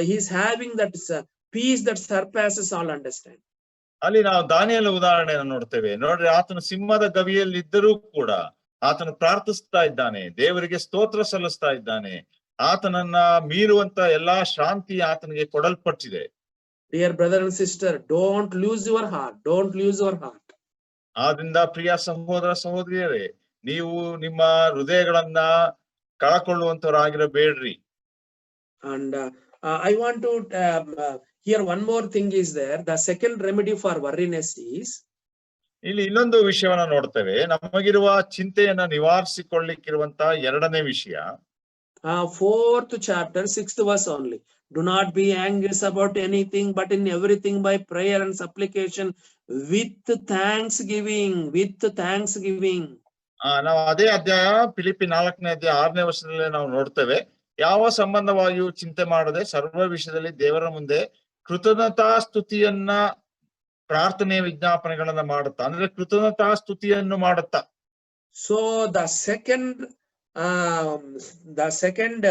he is having that peace that surpasses all understanding. ಅಲ್ಲಿ ನಾವು ದಾನಿಯೇಲನ ಉದಾಹರಣೆಯನ್ನು ನೋಡ್ತೇವೆ. ನೋಡ್ರಿ, ಆತನು ಸಿಂಹದ ಗವಿಯಲ್ಲಿ ಇದ್ದರೂ ಕೂಡ ಆತನು ಪ್ರಾರ್ಥಿಸ್ತಾ ಇದ್ದಾನೆ, ದೇವರಿಗೆ ಸ್ತೋತ್ರ ಸಲ್ಲಿಸ್ತಾ ಇದ್ದಾನೆ. ಆತನನ್ನ ಮೀರುವಂತ ಎಲ್ಲಾ ಶಾಂತಿ ಆತನಿಗೆ ಕೊಡಲ್ಪಟ್ಟಿದೆ. Dear brother and sister, don't lose your heart. ಆದ್ರಿಂದ ಪ್ರಿಯ ಸಹೋದರ ಸಹೋದರಿಯರೇ, ನೀವು ನಿಮ್ಮ ಹೃದಯಗಳನ್ನ ಕಳಕೊಳ್ಳುವಂತವರಾಗಿರಬೇಡ್ರಿ. And I want to here one more thing is there. The second remedy for worriness is, ಇಲ್ಲಿ ಇನ್ನೊಂದು ವಿಷಯವನ್ನ ನೋಡ್ತೇವೆ. ನಮಗಿರುವ ಚಿಂತೆಯನ್ನ ನಿವಾರಿಸಿಕೊಳ್ಳಿಕ್ಕಿರುವಂತ ಎರಡನೇ ವಿಷಯ, 4th chapter 6th verse only. Do not be anxious about anything, but in everything by prayer and supplication with thanksgiving. With thanksgiving. ನಾವು ಅದೇ ಅಧ್ಯಾಯ ಫಿಲಿಪ್ಪಿ 4ನೇ ಅಧ್ಯಾಯ 6ನೇ ವರ್ಷದಲ್ಲಿ ನಾವು ನೋಡ್ತೇವೆ. ಯಾವ ಸಂಬಂಧವಾಗಿಯೂ ಚಿಂತೆ ಮಾಡದೆ ಸರ್ವ ವಿಷಯದಲ್ಲಿ ದೇವರ ಮುಂದೆ ಕೃತಜ್ಞತಾ ಸ್ತುತಿಯನ್ನ ಪ್ರಾರ್ಥನೆ ವಿಜ್ಞಾಪನೆಗಳನ್ನ ಮಾಡುತ್ತಾ, ಅಂದ್ರೆ ಕೃತಜ್ಞತಾ ಸ್ತುತಿಯನ್ನು ಮಾಡುತ್ತಾ. So the second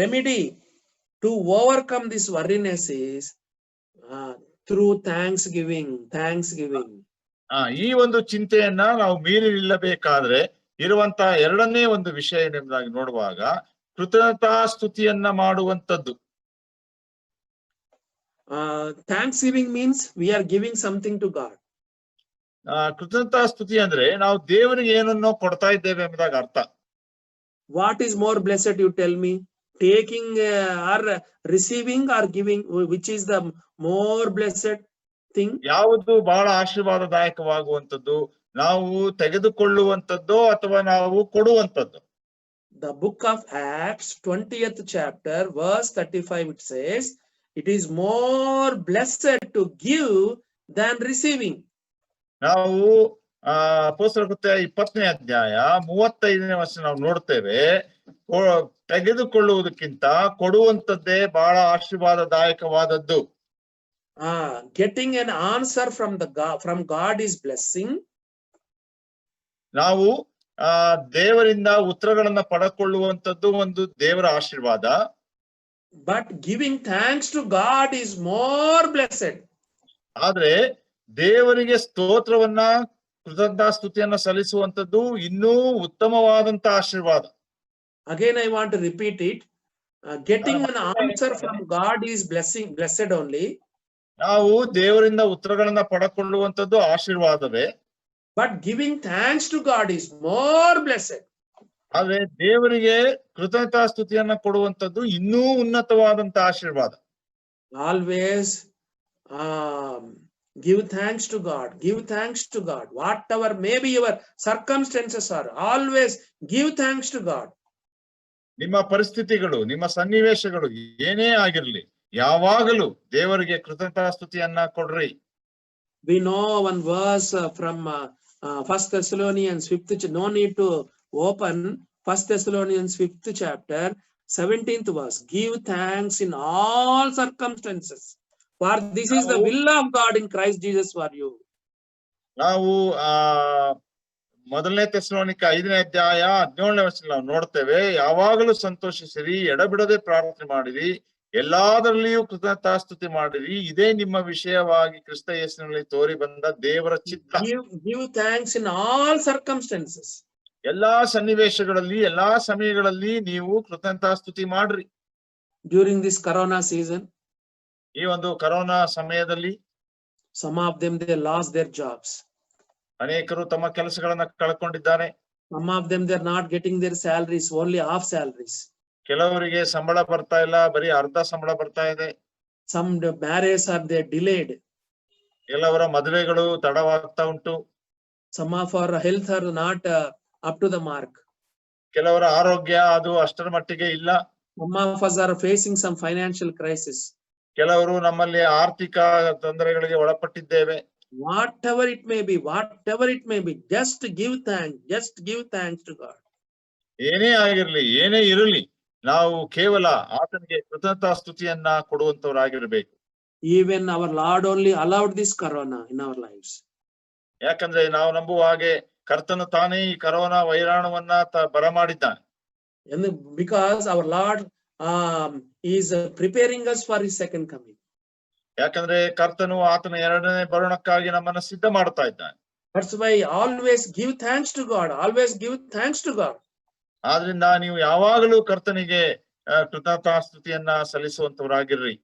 remedy to overcome this worriness is through thanksgiving. ಈ ಒಂದು ಚಿಂತೆಯನ್ನ ನಾವು ಮೀರಿ ನಿಲ್ಲಬೇಕಾದ್ರೆ ಇರುವಂತ ಎರಡನೇ ಒಂದು ವಿಷಯ ಎಂಬುದಾಗಿ ನೋಡುವಾಗ ಕೃತಜ್ಞತಾ ಸ್ತುತಿಯನ್ನ ಮಾಡುವಂತದ್ದು. Thanksgiving means we are giving something to God. ಕೃತಜ್ಞತಾ ಸ್ತುತಿ ಅಂದ್ರೆ ನಾವು ದೇವರಿಗೆ ಏನನ್ನೋ ಕೊಡ್ತಾ ಇದ್ದೇವೆ ಎಂಬುದಾಗಿ ಅರ್ಥ. What is more blessed, you tell me? Taking or receiving or giving, which is the more blessed thing? ಯಾವುದು ಬಹಳ ಆಶೀರ್ವಾದದಾಯಕವಾಗುವಂತದ್ದು, ನಾವು ತೆಗೆದುಕೊಳ್ಳುವಂತದ್ದು ಅಥವಾ ನಾವು ಕೊಡುವಂತದ್ದು? The book of Acts 20th chapter verse 35 it says, it is more blessed to give than receiving. ನಾವು ಅಪೊಸ್ತಲರ ಕೃತ್ಯ 20ನೇ ಅಧ್ಯಾಯ 35ನೇ ವರ್ಷ ನಾವು ನೋಡ್ತೇವೆ, ತೆಗೆದುಕೊಳ್ಳುವುದಕ್ಕಿಂತ ಕೊಡುವಂತದ್ದೇ ಬಹಳ ಆಶೀರ್ವಾದದಾಯಕವಾದದ್ದು. Getting an answer from God is blessing. ನಾವು ದೇವರಿಂದ ಉತ್ತರಗಳನ್ನ ಪಡೆದುಕೊಳ್ಳುವಂತದ್ದು ಒಂದು ದೇವರ ಆಶೀರ್ವಾದ. But giving thanks to God is more blessed. ಆದ್ರೆ ದೇವರಿಗೆ ಸ್ತೋತ್ರವನ್ನ ಕೃತಜ್ಞತಾ ಸ್ತುತಿಯನ್ನ ಸಲ್ಲಿಸುವಂತದ್ದು ಇನ್ನೂ ಉತ್ತಮವಾದಂತ ಆಶೀರ್ವಾದ. Again I want to repeat it. Getting an answer from God is blessed only. ನಾವು ದೇವರಿಂದ ಉತ್ತರಗಳನ್ನ ಪಡೆದುಕೊಳ್ಳುವಂತದ್ದು ಆಶೀರ್ವಾದವೇ. But giving thanks to God is more blessed. ಆದ್ರೆ ದೇವರಿಗೆ ಕೃತಜ್ಞತಾ ಸ್ತುತಿಯನ್ನ ಕೊಡುವಂತದ್ದು ಇನ್ನೂ ಉನ್ನತವಾದಂತ ಆಶೀರ್ವಾದ. Always give thanks to God. Give thanks to God. Whatever maybe your circumstances are, always give thanks to God. ನಿಮ್ಮ ಪರಿಸ್ಥಿತಿಗಳು, ನಿಮ್ಮ ಸನ್ನಿವೇಶಗಳು ಏನೇ ಆಗಿರ್ಲಿ, ಯಾವಾಗಲೂ ದೇವರಿಗೆ ಕೃತಜ್ಞತಾ ಸ್ತುತಿಯನ್ನ ಕೊಡ್ರಿ. We know one verse from 1 Thessalonians 5th. No need to open 1 Thessalonians 5th chapter 17th verse. Give thanks in all circumstances, for this is the will of God in Christ Jesus for you. ನಾವು ಮೊದಲನೇ ಥೆಸಲೋನಿಕ 5ನೇ ಅಧ್ಯಾಯ 17ನೇ ವರ್ಷ ನಾವು ನೋಡ್ತೇವೆ, ಯಾವಾಗಲೂ ಸಂತೋಷಿಸಿರಿ, ಎಡಬಿಡದೆ ಪ್ರಾರ್ಥನೆ ಮಾಡಿರಿ, ಎಲ್ಲಾದರಲ್ಲಿಯೂ ಕೃತಜ್ಞತಾ ಸ್ತುತಿ ಮಾಡಿರಿ, ಇದೇ ನಿಮ್ಮ ವಿಷಯವಾಗಿ ಕ್ರಿಸ್ತ ಯೇಸುವಿನಲ್ಲಿ ತೋರಿ ಬಂದ ದೇವರ ಚಿತ್ತ. Give thanks in all circumstances. ಎಲ್ಲಾ ಸನ್ನಿವೇಶಗಳಲ್ಲಿ, ಎಲ್ಲಾ ಸಮಯಗಳಲ್ಲಿ ನೀವು ಕೃತಜ್ಞತಾ ಸ್ತುತಿ ಮಾಡ್ರಿ. During this corona season, ಈ ಒಂದು ಕರೋನಾ ಸಮಯದಲ್ಲಿ some of them they lost their jobs. ಅನೇಕರು ತಮ್ಮ ಕೆಲಸಗಳನ್ನ ಕಳ್ಕೊಂಡಿದ್ದಾರೆ. Some of them they are not getting their salaries, only half salaries. ಕೆಲವರಿಗೆ ಸಂಬಳ ಬರ್ತಾ ಇಲ್ಲ, ಬರೀ ಅರ್ಧ ಸಂಬಳ ಬರ್ತಾ ಇದೆ. Some marriages are they delayed. ಕೆಲವರ ಮದುವೆಗಳು ತಡವಾಗ್ತಾ ಉಂಟು. Some of our health are not up to the mark. ಕೆಲವರ ಆರೋಗ್ಯ ಅದು ಅಷ್ಟರ ಮಟ್ಟಿಗೆ ಇಲ್ಲ. Some of us are facing some financial crisis. ಕೆಲವರು ನಮ್ಮಲ್ಲಿ ಆರ್ಥಿಕ ತೊಂದರೆಗಳಿಗೆ ಒಳಪಟ್ಟಿದ್ದೇವೆ. Whatever it may be, just give thanks to God. ಏನೇ ಆಗಿರ್ಲಿ, ಏನೇ ಇರಲಿ, ನಾವು ಕೇವಲ ಆತನಿಗೆ ಕೃತಜ್ಞತಾ ಸ್ತುತಿಯನ್ನ ಕೊಡುವಂತವರಾಗಿರ್ಬೇಕು. Even our Lord only allowed this corona in our lives. ಯಾಕಂದ್ರೆ ನಾವು ನಂಬುವ ಹಾಗೆ ಕರ್ತನು ತಾನೇ ಈ corona ವೈರಾಣುವನ್ನ ಬರಮಾಡಿದ್ದಾನೆ. Because our Lord is preparing us for his second coming. ಯಾಕಂದ್ರೆ ಕರ್ತನು ಆತನ ಎರಡನೇ ಬರುಣಕ್ಕಾಗಿ ನಮ್ಮನ್ನ ಸಿದ್ಧ ಮಾಡ್ತಾ ಇದ್ದಾನೆ. That's why always give thanks to God. Always give thanks to God. ಆದ್ರಿಂದ ನೀವು ಯಾವಾಗಲೂ ಕರ್ತನಿಗೆ ಕೃತಜ್ಞತಾ ಸ್ತುತಿಯನ್ನ ಸಲ್ಲಿಸುವಂತವರಾಗಿರ್ರಿ.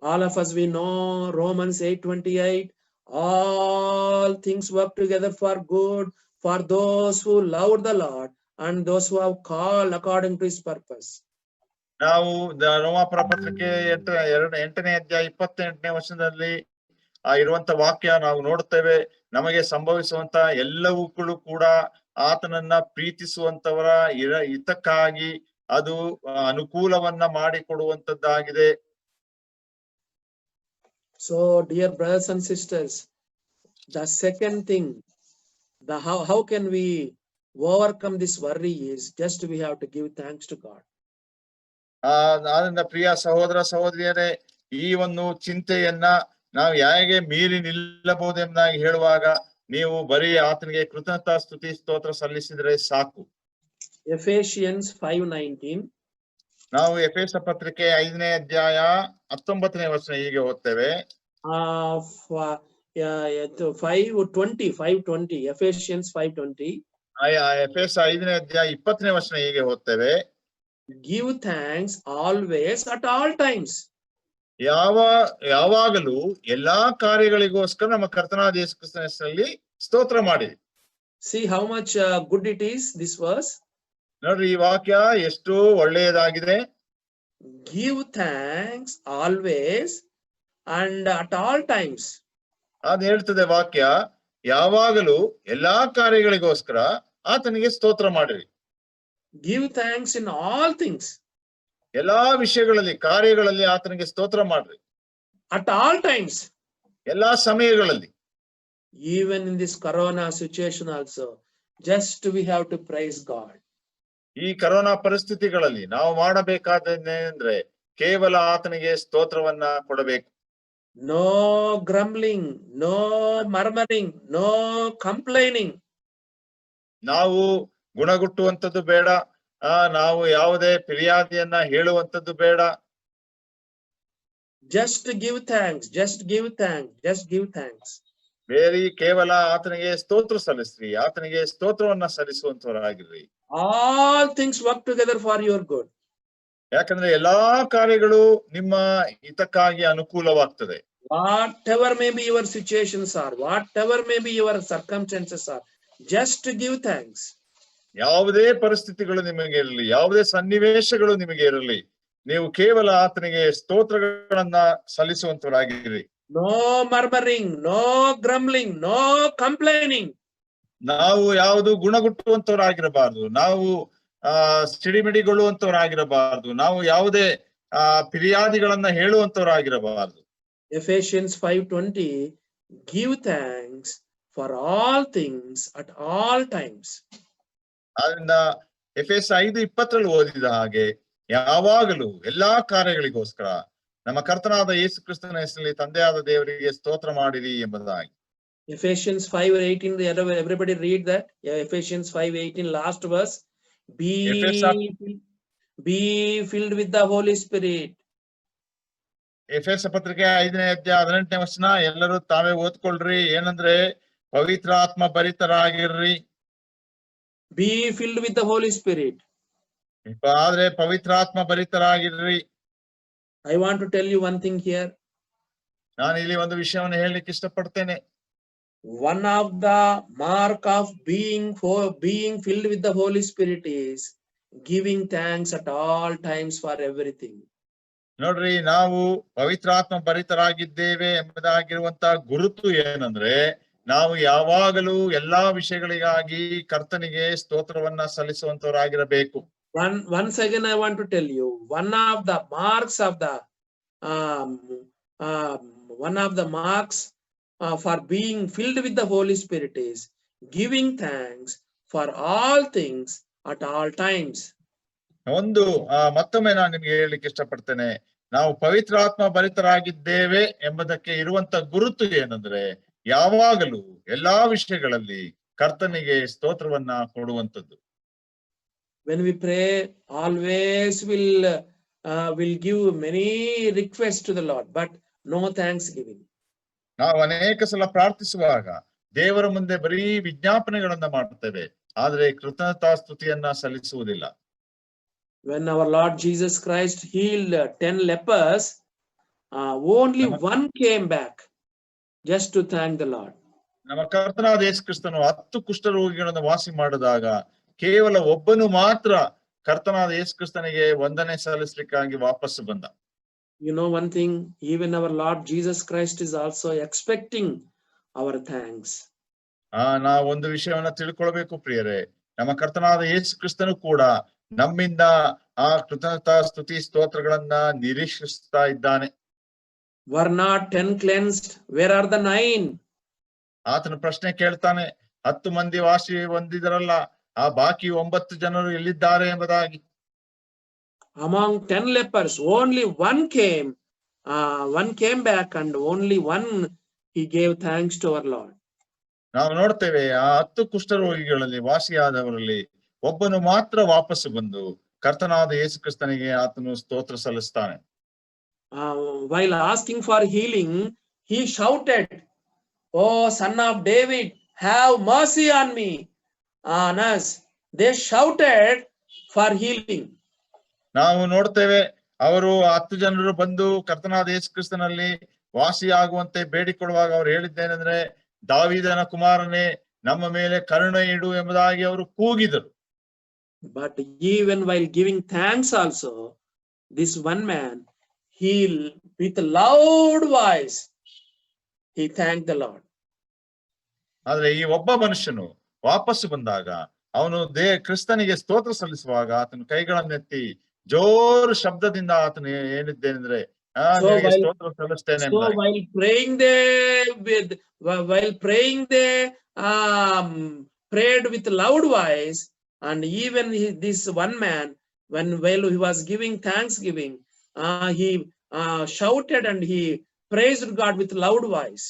All of us we know Romans 8:28. all things work together for good for those who love the Lord and those who have called according to his purpose. ನಾವು ರೋಮಾಪುರ ಪತ್ರಿಕೆ 8ನೇ ಅಧ್ಯಾಯ 28ನೇ ವರ್ಷದಲ್ಲಿ ಇರುವಂತ ವಾಕ್ಯ ನಾವು ನೋಡುತ್ತೇವೆ. ನಮಗೆ ಸಂಭವಿಸುವಂತ ಎಲ್ಲವುಗಳು ಕೂಡ ಆತನನ್ನ ಪ್ರೀತಿಸುವಂತವರ ಹಿತಕ್ಕಾಗಿ ಅದು ಅನುಕೂಲವನ್ನ ಮಾಡಿಕೊಡುವಂತದ್ದಾಗಿದೆ. So dear brothers and sisters, the second thing, the how can we overcome this worry is just we have to give thanks to God. ಆದ್ರಿಂದ ಪ್ರಿಯ ಸಹೋದರ ಸಹೋದರಿಯರೇ, ಈ ಒಂದು ಚಿಂತೆಯನ್ನ ನಾವು ಹೇಗೆ ಮೀರಿ ನಿಲ್ಲಬಹುದೆಂಬುದಾಗಿ ಹೇಳುವಾಗ ನೀವು ಬರೀ ಆತನಿಗೆ ಕೃತಜ್ಞತಾ ಸ್ತುತಿ ಸ್ತೋತ್ರ ಸಲ್ಲಿಸಿದ್ರೆ ಸಾಕು. Ephesians 5:19. ನಾವು ಎಫೆಸ ಪತ್ರಿಕೆ 5ನೇ ಅಧ್ಯಾಯ 19ನೇ ವಚನ ಹೀಗೆ ಓದ್ತೇವೆ. 5:20 Ephesians 5:20. ಎಫೆಸ 5ನೇ ಅಧ್ಯಾಯ 20ನೇ ವಚನ ಹೀಗೆ ಓದ್ತೇವೆ. Give thanks always at all times. ಯಾವಾಗಲೂ ಎಲ್ಲಾ ಕಾರ್ಯಗಳಿಗೋಸ್ಕರ ನಮ್ಮ ಕರ್ತನಾದ ಯೇಸು ಕ್ರಿಸ್ತನ ಹೆಸರಲ್ಲಿ ಸ್ತೋತ್ರ ಮಾಡಿ. See how much good it is, this verse. ನೋಡ್ರಿ, ಈ ವಾಕ್ಯ ಎಷ್ಟು ಒಳ್ಳೆಯದಾಗಿದೆ. Give thanks always and at all times. ಅದ್ ಹೇಳ್ತದೆ ವಾಕ್ಯ, ಯಾವಾಗಲೂ ಎಲ್ಲಾ ಕಾರ್ಯಗಳಿಗೋಸ್ಕರ ಆತನಿಗೆ ಸ್ತೋತ್ರ ಮಾಡಿರಿ. Give thanks in all things. ಎಲ್ಲಾ ವಿಷಯಗಳಲ್ಲಿ ಕಾರ್ಯಗಳಲ್ಲಿ ಆತನಿಗೆ ಸ್ತೋತ್ರ ಮಾಡ್ರಿ. At all times. ಎಲ್ಲಾ ಸಮಯಗಳಲ್ಲಿ. Even in this corona situation also, just we have to praise God. ಈ ಕರೋನಾ ಪರಿಸ್ಥಿತಿಗಳಲ್ಲಿ ನಾವು ಮಾಡಬೇಕಾದ್ರೆ ಕೇವಲ ಆತನಿಗೆ ಸ್ತೋತ್ರವನ್ನ ಕೊಡಬೇಕು. No grumbling, no murmuring, no complaining. ನಾವು ಗುಣಗುಟ್ಟುವಂಥದ್ದು ಬೇಡ, ನಾವು ಯಾವುದೇ ಫಿರ್ಯಾದಿಯನ್ನ ಹೇಳುವಂಥದ್ದು ಬೇಡ. Just give thanks, just give thanks, just give thanks. ಬೇರೆ ಕೇವಲ ಆತನಿಗೆ ಸ್ತೋತ್ರ ಸಲ್ಲಿಸ್ರಿ, ಆತನಿಗೆ ಸ್ತೋತ್ರವನ್ನ ಸಲ್ಲಿಸುವಂತವರಾಗಿರ್ರಿ. All things work together for your good. ಯಾಕಂದ್ರೆ ಎಲ್ಲಾ ಕಾರ್ಯಗಳು ನಿಮ್ಮ ಹಿತಕ್ಕಾಗಿ ಅನುಕೂಲವಾಗ್ತದೆ. Whatever may be your situations are, whatever may be your circumstances are, just give thanks. ಯಾವುದೇ ಪರಿಸ್ಥಿತಿಗಳು ನಿಮಗೆ ಇರಲಿ, ಯಾವುದೇ ಸನ್ನಿವೇಶಗಳು ನಿಮಗೆ ಇರಲಿ, ನೀವು ಕೇವಲ ಆತನಿಗೆ ಸ್ತೋತ್ರಗಳನ್ನ ಸಲ್ಲಿಸುವಂತವರಾಗಿರಿ. No murmuring, no grumbling, no complaining. ನಾವು ಯಾವುದು ಗುಣಗುಟ್ಟುವಂತವರಾಗಿರಬಾರ್ದು, ನಾವು ಸಿಡಿಮಿಡಿಗೊಳ್ಳುವಂತವರಾಗಿರಬಾರ್ದು, ನಾವು ಯಾವುದೇ ಫಿರ್ಯಾದಿಗಳನ್ನ ಹೇಳುವಂತವರಾಗಿರಬಾರ್ದು. Ephesians 5:20, give thanks for all things at all times. ಆದ್ರಿಂದ ಎಫೆಸ 5:20 ಓದಿದ ಹಾಗೆ ಯಾವಾಗಲೂ ಎಲ್ಲಾ ಕಾರ್ಯಗಳಿಗೋಸ್ಕರ ನಮ್ಮ ಕರ್ತನಾದ ಯೇಸು ಕ್ರಿಸ್ತನ ಹೆಸರಲ್ಲಿ ತಂದೆಯಾದ ದೇವರಿಗೆ ಸ್ತೋತ್ರ ಮಾಡಿರಿ ಎಂಬುದಾಗಿ. Ephesians 5:18, everybody read that. Ephesians 5:18, last verse. Be filled with the Holy Spirit. ಎಫೆಸ ಪತ್ರಿಕೆ 5ನೇ ಅಧ್ಯಾಯ 18ನೇ ವಚನ ಎಲ್ಲರೂ ತಾವೇ ಓದ್ಕೊಳ್ರಿ. ಏನಂದ್ರೆ, ಪವಿತ್ರಾತ್ಮ ಭರಿತರಾಗಿರ್ರಿ. Be filled with the Holy Spirit. ಆದ್ರೆ ಪವಿತ್ರಾತ್ಮ ಭರಿತರಾಗಿರ್ರಿ. I want to tell you one thing here. ನಾನು ಇಲ್ಲಿ ಒಂದು ವಿಷಯವನ್ನು ಹೇಳಲಿಕ್ಕೆ ಇಷ್ಟಪಡ್ತೇನೆ. One of the mark of being filled with the Holy Spirit is giving thanks at all times for everything. ನೋಡ್ರಿ, ನಾವು ಪವಿತ್ರಾತ್ಮ ಭರಿತರಾಗಿದ್ದೇವೆ ಎಂಬುದಾಗಿರುವಂತ ಗುರುತು ಏನಂದ್ರೆ, ನಾವು ಯಾವಾಗಲೂ ಎಲ್ಲಾ ವಿಷಯಗಳಿಗಾಗಿ ಕರ್ತನಿಗೆ ಸ್ತೋತ್ರವನ್ನ ಸಲ್ಲಿಸುವಂತವರಾಗಿರಬೇಕು. Once again I want to tell you, one of the marks for being filled with the Holy Spirit is giving thanks for all things at all times. ಒಂದು ಮತ್ತೊಮ್ಮೆ ನಾನು ನಿಮ್ಗೆ ಹೇಳಲಿಕ್ಕೆ ಇಷ್ಟಪಡ್ತೇನೆ, ನಾವು ಪವಿತ್ರಾತ್ಮ ಭರಿತರಾಗಿದ್ದೇವೆ ಎಂಬುದಕ್ಕೆ ಇರುವಂತ ಗುರುತು ಏನಂದ್ರೆ, ಯಾವಾಗಲೂ ಎಲ್ಲಾ ವಿಷಯಗಳಲ್ಲಿ ಕರ್ತನಿಗೆ ಸ್ತೋತ್ರವನ್ನ ಕೊಡುವಂತದ್ದು. When we pray, always will give many requests to the Lord, but no thanksgiving. ನಾವು ಅನೇಕ ಸಲ ಪ್ರಾರ್ಥಿಸುವಾಗ ದೇವರ ಮುಂದೆ ಬರೀ ವಿಜ್ಞಾಪನೆಗಳನ್ನ ಮಾಡುತ್ತೇವೆ, ಆದ್ರೆ ಕೃತಜ್ಞತಾ ಸ್ತುತಿಯನ್ನ ಸಲ್ಲಿಸುವುದಿಲ್ಲ. When our Lord Jesus Christ healed 10 lepers, only one came back. just to thank the Lord. ನಮ್ಮ ಕರ್ತನಾದ ಯೇಸು ಕ್ರಿಸ್ತನು 10 ಕುಷ್ಠರೋಗಿಗಳನ್ನು ವಾಸಿ ಮಾಡಿದಾಗ ಕೇವಲ ಒಬ್ಬನು ಮಾತ್ರ ಕರ್ತನಾದ ಯೇಸು ಕ್ರಿಸ್ತನಿಗೆ ವಂದನೆ ಸಲ್ಲಿಸಲಿಕ್ಕಾಗಿ ವಾಪಸ್ಸು ಬಂದ. You know one thing, even our Lord Jesus Christ is also expecting our thanks. ನಾವು ಒಂದು ವಿಷಯವನ್ನ ತಿಳ್ಕೊಳ್ಬೇಕು ಪ್ರಿಯರೇ, ನಮ್ಮ ಕರ್ತನಾದ ಯೇಸು ಕ್ರಿಸ್ತನು ಕೂಡ ನಮ್ಮಿಂದ ಆ ಕೃತಜ್ಞತಾ ಸ್ತುತಿ ಸ್ತೋತ್ರಗಳನ್ನ ನಿರೀಕ್ಷಿಸ್ತಾ ಇದ್ದಾನೆ. Were not 10 cleansed? Where are the 9? ಆತನ ಪ್ರಶ್ನೆ ಕೇಳ್ತಾನೆ, 10 ಮಂದಿ ವಾಸಿ ಹೊಂದಿದರಲ್ಲ, ಆ ಬಾಕಿ 9 ಜನರು ಎಲ್ಲಿದ್ದಾರೆ ಎಂಬುದಾಗಿ. Among 10 lepers, only one came back, and only one he gave thanks to our Lord. ನಾವು ನೋಡ್ತೇವೆ, ಆ 10 ಕುಷ್ಠರೋಗಿಗಳಲ್ಲಿ ವಾಸಿಯಾದವರಲ್ಲಿ ಒಬ್ಬನು ಮಾತ್ರ ವಾಪಸ್ಸು ಬಂದು ಕರ್ತನಾದ ಯೇಸು ಕ್ರಿಸ್ತನಿಗೆ ಆತನು ಸ್ತೋತ್ರ ಸಲ್ಲಿಸ್ತಾನೆ. While asking for healing, he shouted, "Oh son of David, have mercy on me." On us, they shouted for healing. ನಾವು ನೋಡ್ತೇವೆ, ಅವರು 10 ಜನರು ಬಂದು ಕರ್ತನಾದ ಯೇಸು ಕ್ರಿಸ್ತನಲ್ಲಿ ವಾಸಿಯಾಗುವಂತೆ ಬೇಡಿಕೊಳ್ಳುವಾಗ ಅವರು ಹೇಳಿದ್ದೇನೆಂದ್ರೆ, ದಾವೀದನ ಕುಮಾರನೇ, ನಮ್ಮ ಮೇಲೆ ಕರುಣೆ ಇಡು ಎಂಬುದಾಗಿ ಅವರು ಕೂಗಿದರು. But even while giving thanks also, this one man, he with a loud voice, he thanked the Lord. ಆದ್ರೆ ಈ ಒಬ್ಬ ಮನುಷ್ಯನು ವಾಪಸ್ಸು ಬಂದಾಗ ಅವನು ಕ್ರಿಸ್ತನಿಗೆ ಸ್ತೋತ್ರ ಸಲ್ಲಿಸುವಾಗ ಆತನ ಕೈಗಳನ್ನೆತ್ತಿ ಜೋರು ಶಬ್ದದಿಂದ ಆತನು ಏನಿದ್ದೇನೆಂದ್ರೆ, ಸ್ತೋತ್ರ ಸಲ್ಲಿಸ್ತೇನೆ. While praying they prayed with loud voice, and even this one man, while he was giving thanksgiving, he shouted and he praised God with loud voice.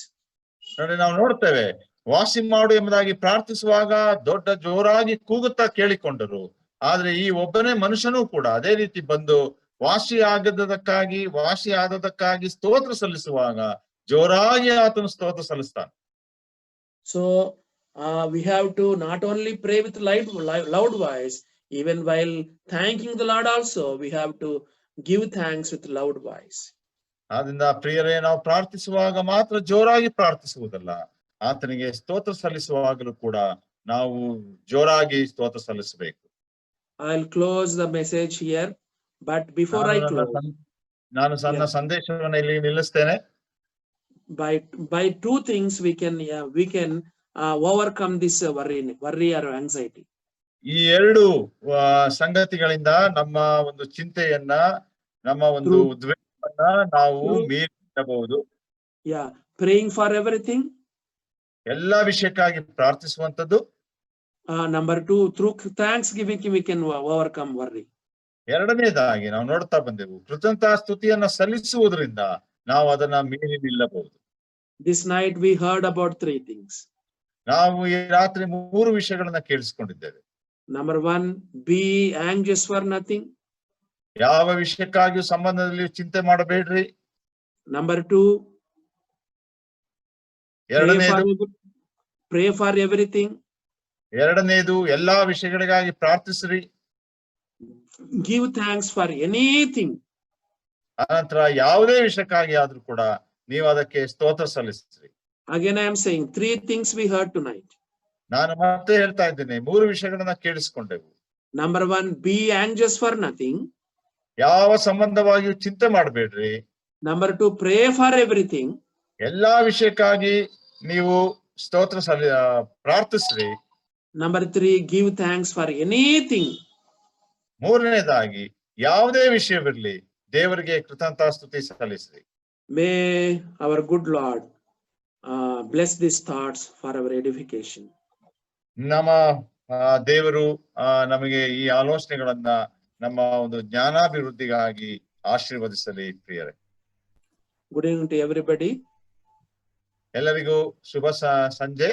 ನೋಡಿ, ನಾವು ನೋಡ್ತೇವೆ, ವಾಸಿ ಮಾಡು ಎಂಬುದಾಗಿ ಪ್ರಾರ್ಥಿಸುವಾಗ ದೊಡ್ಡ ಜೋರಾಗಿ ಕೂಗುತ್ತಾ ಕೇಳಿಕೊಂಡರು. ಆದ್ರೆ ಈ ಒಬ್ಬನೇ ಮನುಷ್ಯನೂ ಕೂಡ ಅದೇ ರೀತಿ ಬಂದು ವಾಸಿ ಆದದಕ್ಕಾಗಿ ಸ್ತೋತ್ರ ಸಲ್ಲಿಸುವಾಗ ಜೋರಾಗಿ ಆತನು ಸ್ತೋತ್ರ ಸಲ್ಲಿಸ್ತಾನೆ. So we have to not only pray with loud voice, even while thanking the Lord also we have to give thanks with loud voice. ಆದ್ರಿಂದ ಪ್ರಿಯರೇ, ನಾವು ಪ್ರಾರ್ಥಿಸುವಾಗ ಮಾತ್ರ ಜೋರಾಗಿ ಪ್ರಾರ್ಥಿಸುವುದಲ್ಲ, ಆತನಿಗೆ ಸ್ತೋತ್ರ ಸಲ್ಲಿಸುವಾಗಲೂ ಕೂಡ ನಾವು ಜೋರಾಗಿ ಸ್ತೋತ್ರ ಸಲ್ಲಿಸಬೇಕು. I'll close the message here, but before I close, ನಾನು ಸಣ್ಣ ಸಂದೇಶವನ್ನು ಇಲ್ಲಿ ನಿಲ್ಲಿಸ್ತೇನೆ. By two things we can overcome this worry or anxiety. ಈ ಎರಡು ಸಂಗತಿಗಳಿಂದ ನಮ್ಮ ಒಂದು ಚಿಂತೆಯನ್ನ, ನಮ್ಮ ಒಂದು ಉದ್ವೇಗವನ್ನ ನಾವು ಮೀರಬಹುದು. Praying for everything, ಎಲ್ಲಾ ವಿಷಯಕ್ಕಾಗಿ ಪ್ರಾರ್ಥಿಸುವಂತದ್ದು. Number 2, through thanksgiving we can overcome worry. ಎರಡನೇದಾಗಿ ನಾವು ನೋಡ್ತಾ ಬಂದೆವು, ಕೃತಜ್ಞತಾ ಸ್ತುತಿಯನ್ನ ಸಲ್ಲಿಸುವುದರಿಂದ ನಾವು ಅದನ್ನ ಮೀರಿ ನಿಲ್ಲಬಹುದು. This night we heard about 3 things. ನಾವು ಈ ರಾತ್ರಿ 3 ವಿಷಯಗಳನ್ನ ಕೇಳಿಸಿಕೊಂಡಿದ್ದೇವೆ. Number 1, be anxious for nothing. ಯಾವ ವಿಷಯಕ್ಕಾಗಿಯೂ ಸಂಬಂಧದಲ್ಲಿ ಚಿಂತೆ ಮಾಡಬೇಡ್ರಿ. Number 2, pray for everything. ಎರಡನೇದು, ಎಲ್ಲಾ ವಿಷಯಗಳಿಗಾಗಿ ಪ್ರಾರ್ಥಿಸ್ರಿ. Give thanks for anything. ಅನಂತರ ಯಾವುದೇ ವಿಷಯಕ್ಕಾಗಿ ಆದ್ರೂ ಕೂಡ ನೀವು ಅದಕ್ಕೆ ಸ್ತೋತ್ರ ಸಲ್ಲಿಸ್ರಿ. Again I am saying 3 things we heard tonight. ನಾನು ಮತ್ತೆ ಹೇಳ್ತಾ ಇದ್ದೇನೆ, 3 ವಿಷಯಗಳನ್ನ ಕೇಳಿಸಿಕೊಂಡೆವು. Number 1, be anxious for nothing. ಯಾವ ಸಂಬಂಧವಾಗಿಯೂ ಚಿಂತೆ ಮಾಡಬೇಡ್ರಿ. Number 2, pray for everything. ಎಲ್ಲಾ ವಿಷಯಕ್ಕಾಗಿ ನೀವು ಸ್ತೋತ್ರ ಪ್ರಾರ್ಥಿಸ್ರಿ. Number 3, give thanks for anything. ಮೂರನೇದಾಗಿ ಯಾವುದೇ ವಿಷಯವಿರಲಿ ದೇವರಿಗೆ ಕೃತಜ್ಞತಾ ಸ್ತುತಿ ಸಲ್ಲಿಸ್ರಿ. May our good Lord bless these thoughts for our edification. ನಮ್ಮ ದೇವರು ನಮಗೆ ಈ ಆಲೋಚನೆಗಳನ್ನ ನಮ್ಮ ಒಂದು ಜ್ಞಾನಾಭಿವೃದ್ಧಿಗಾಗಿ ಆಶೀರ್ವದಿಸಲಿ. ಪ್ರಿಯರೇ, Good evening to everybody. ಎಲ್ಲರಿಗೂ ಶುಭ ಸಂಜೆ.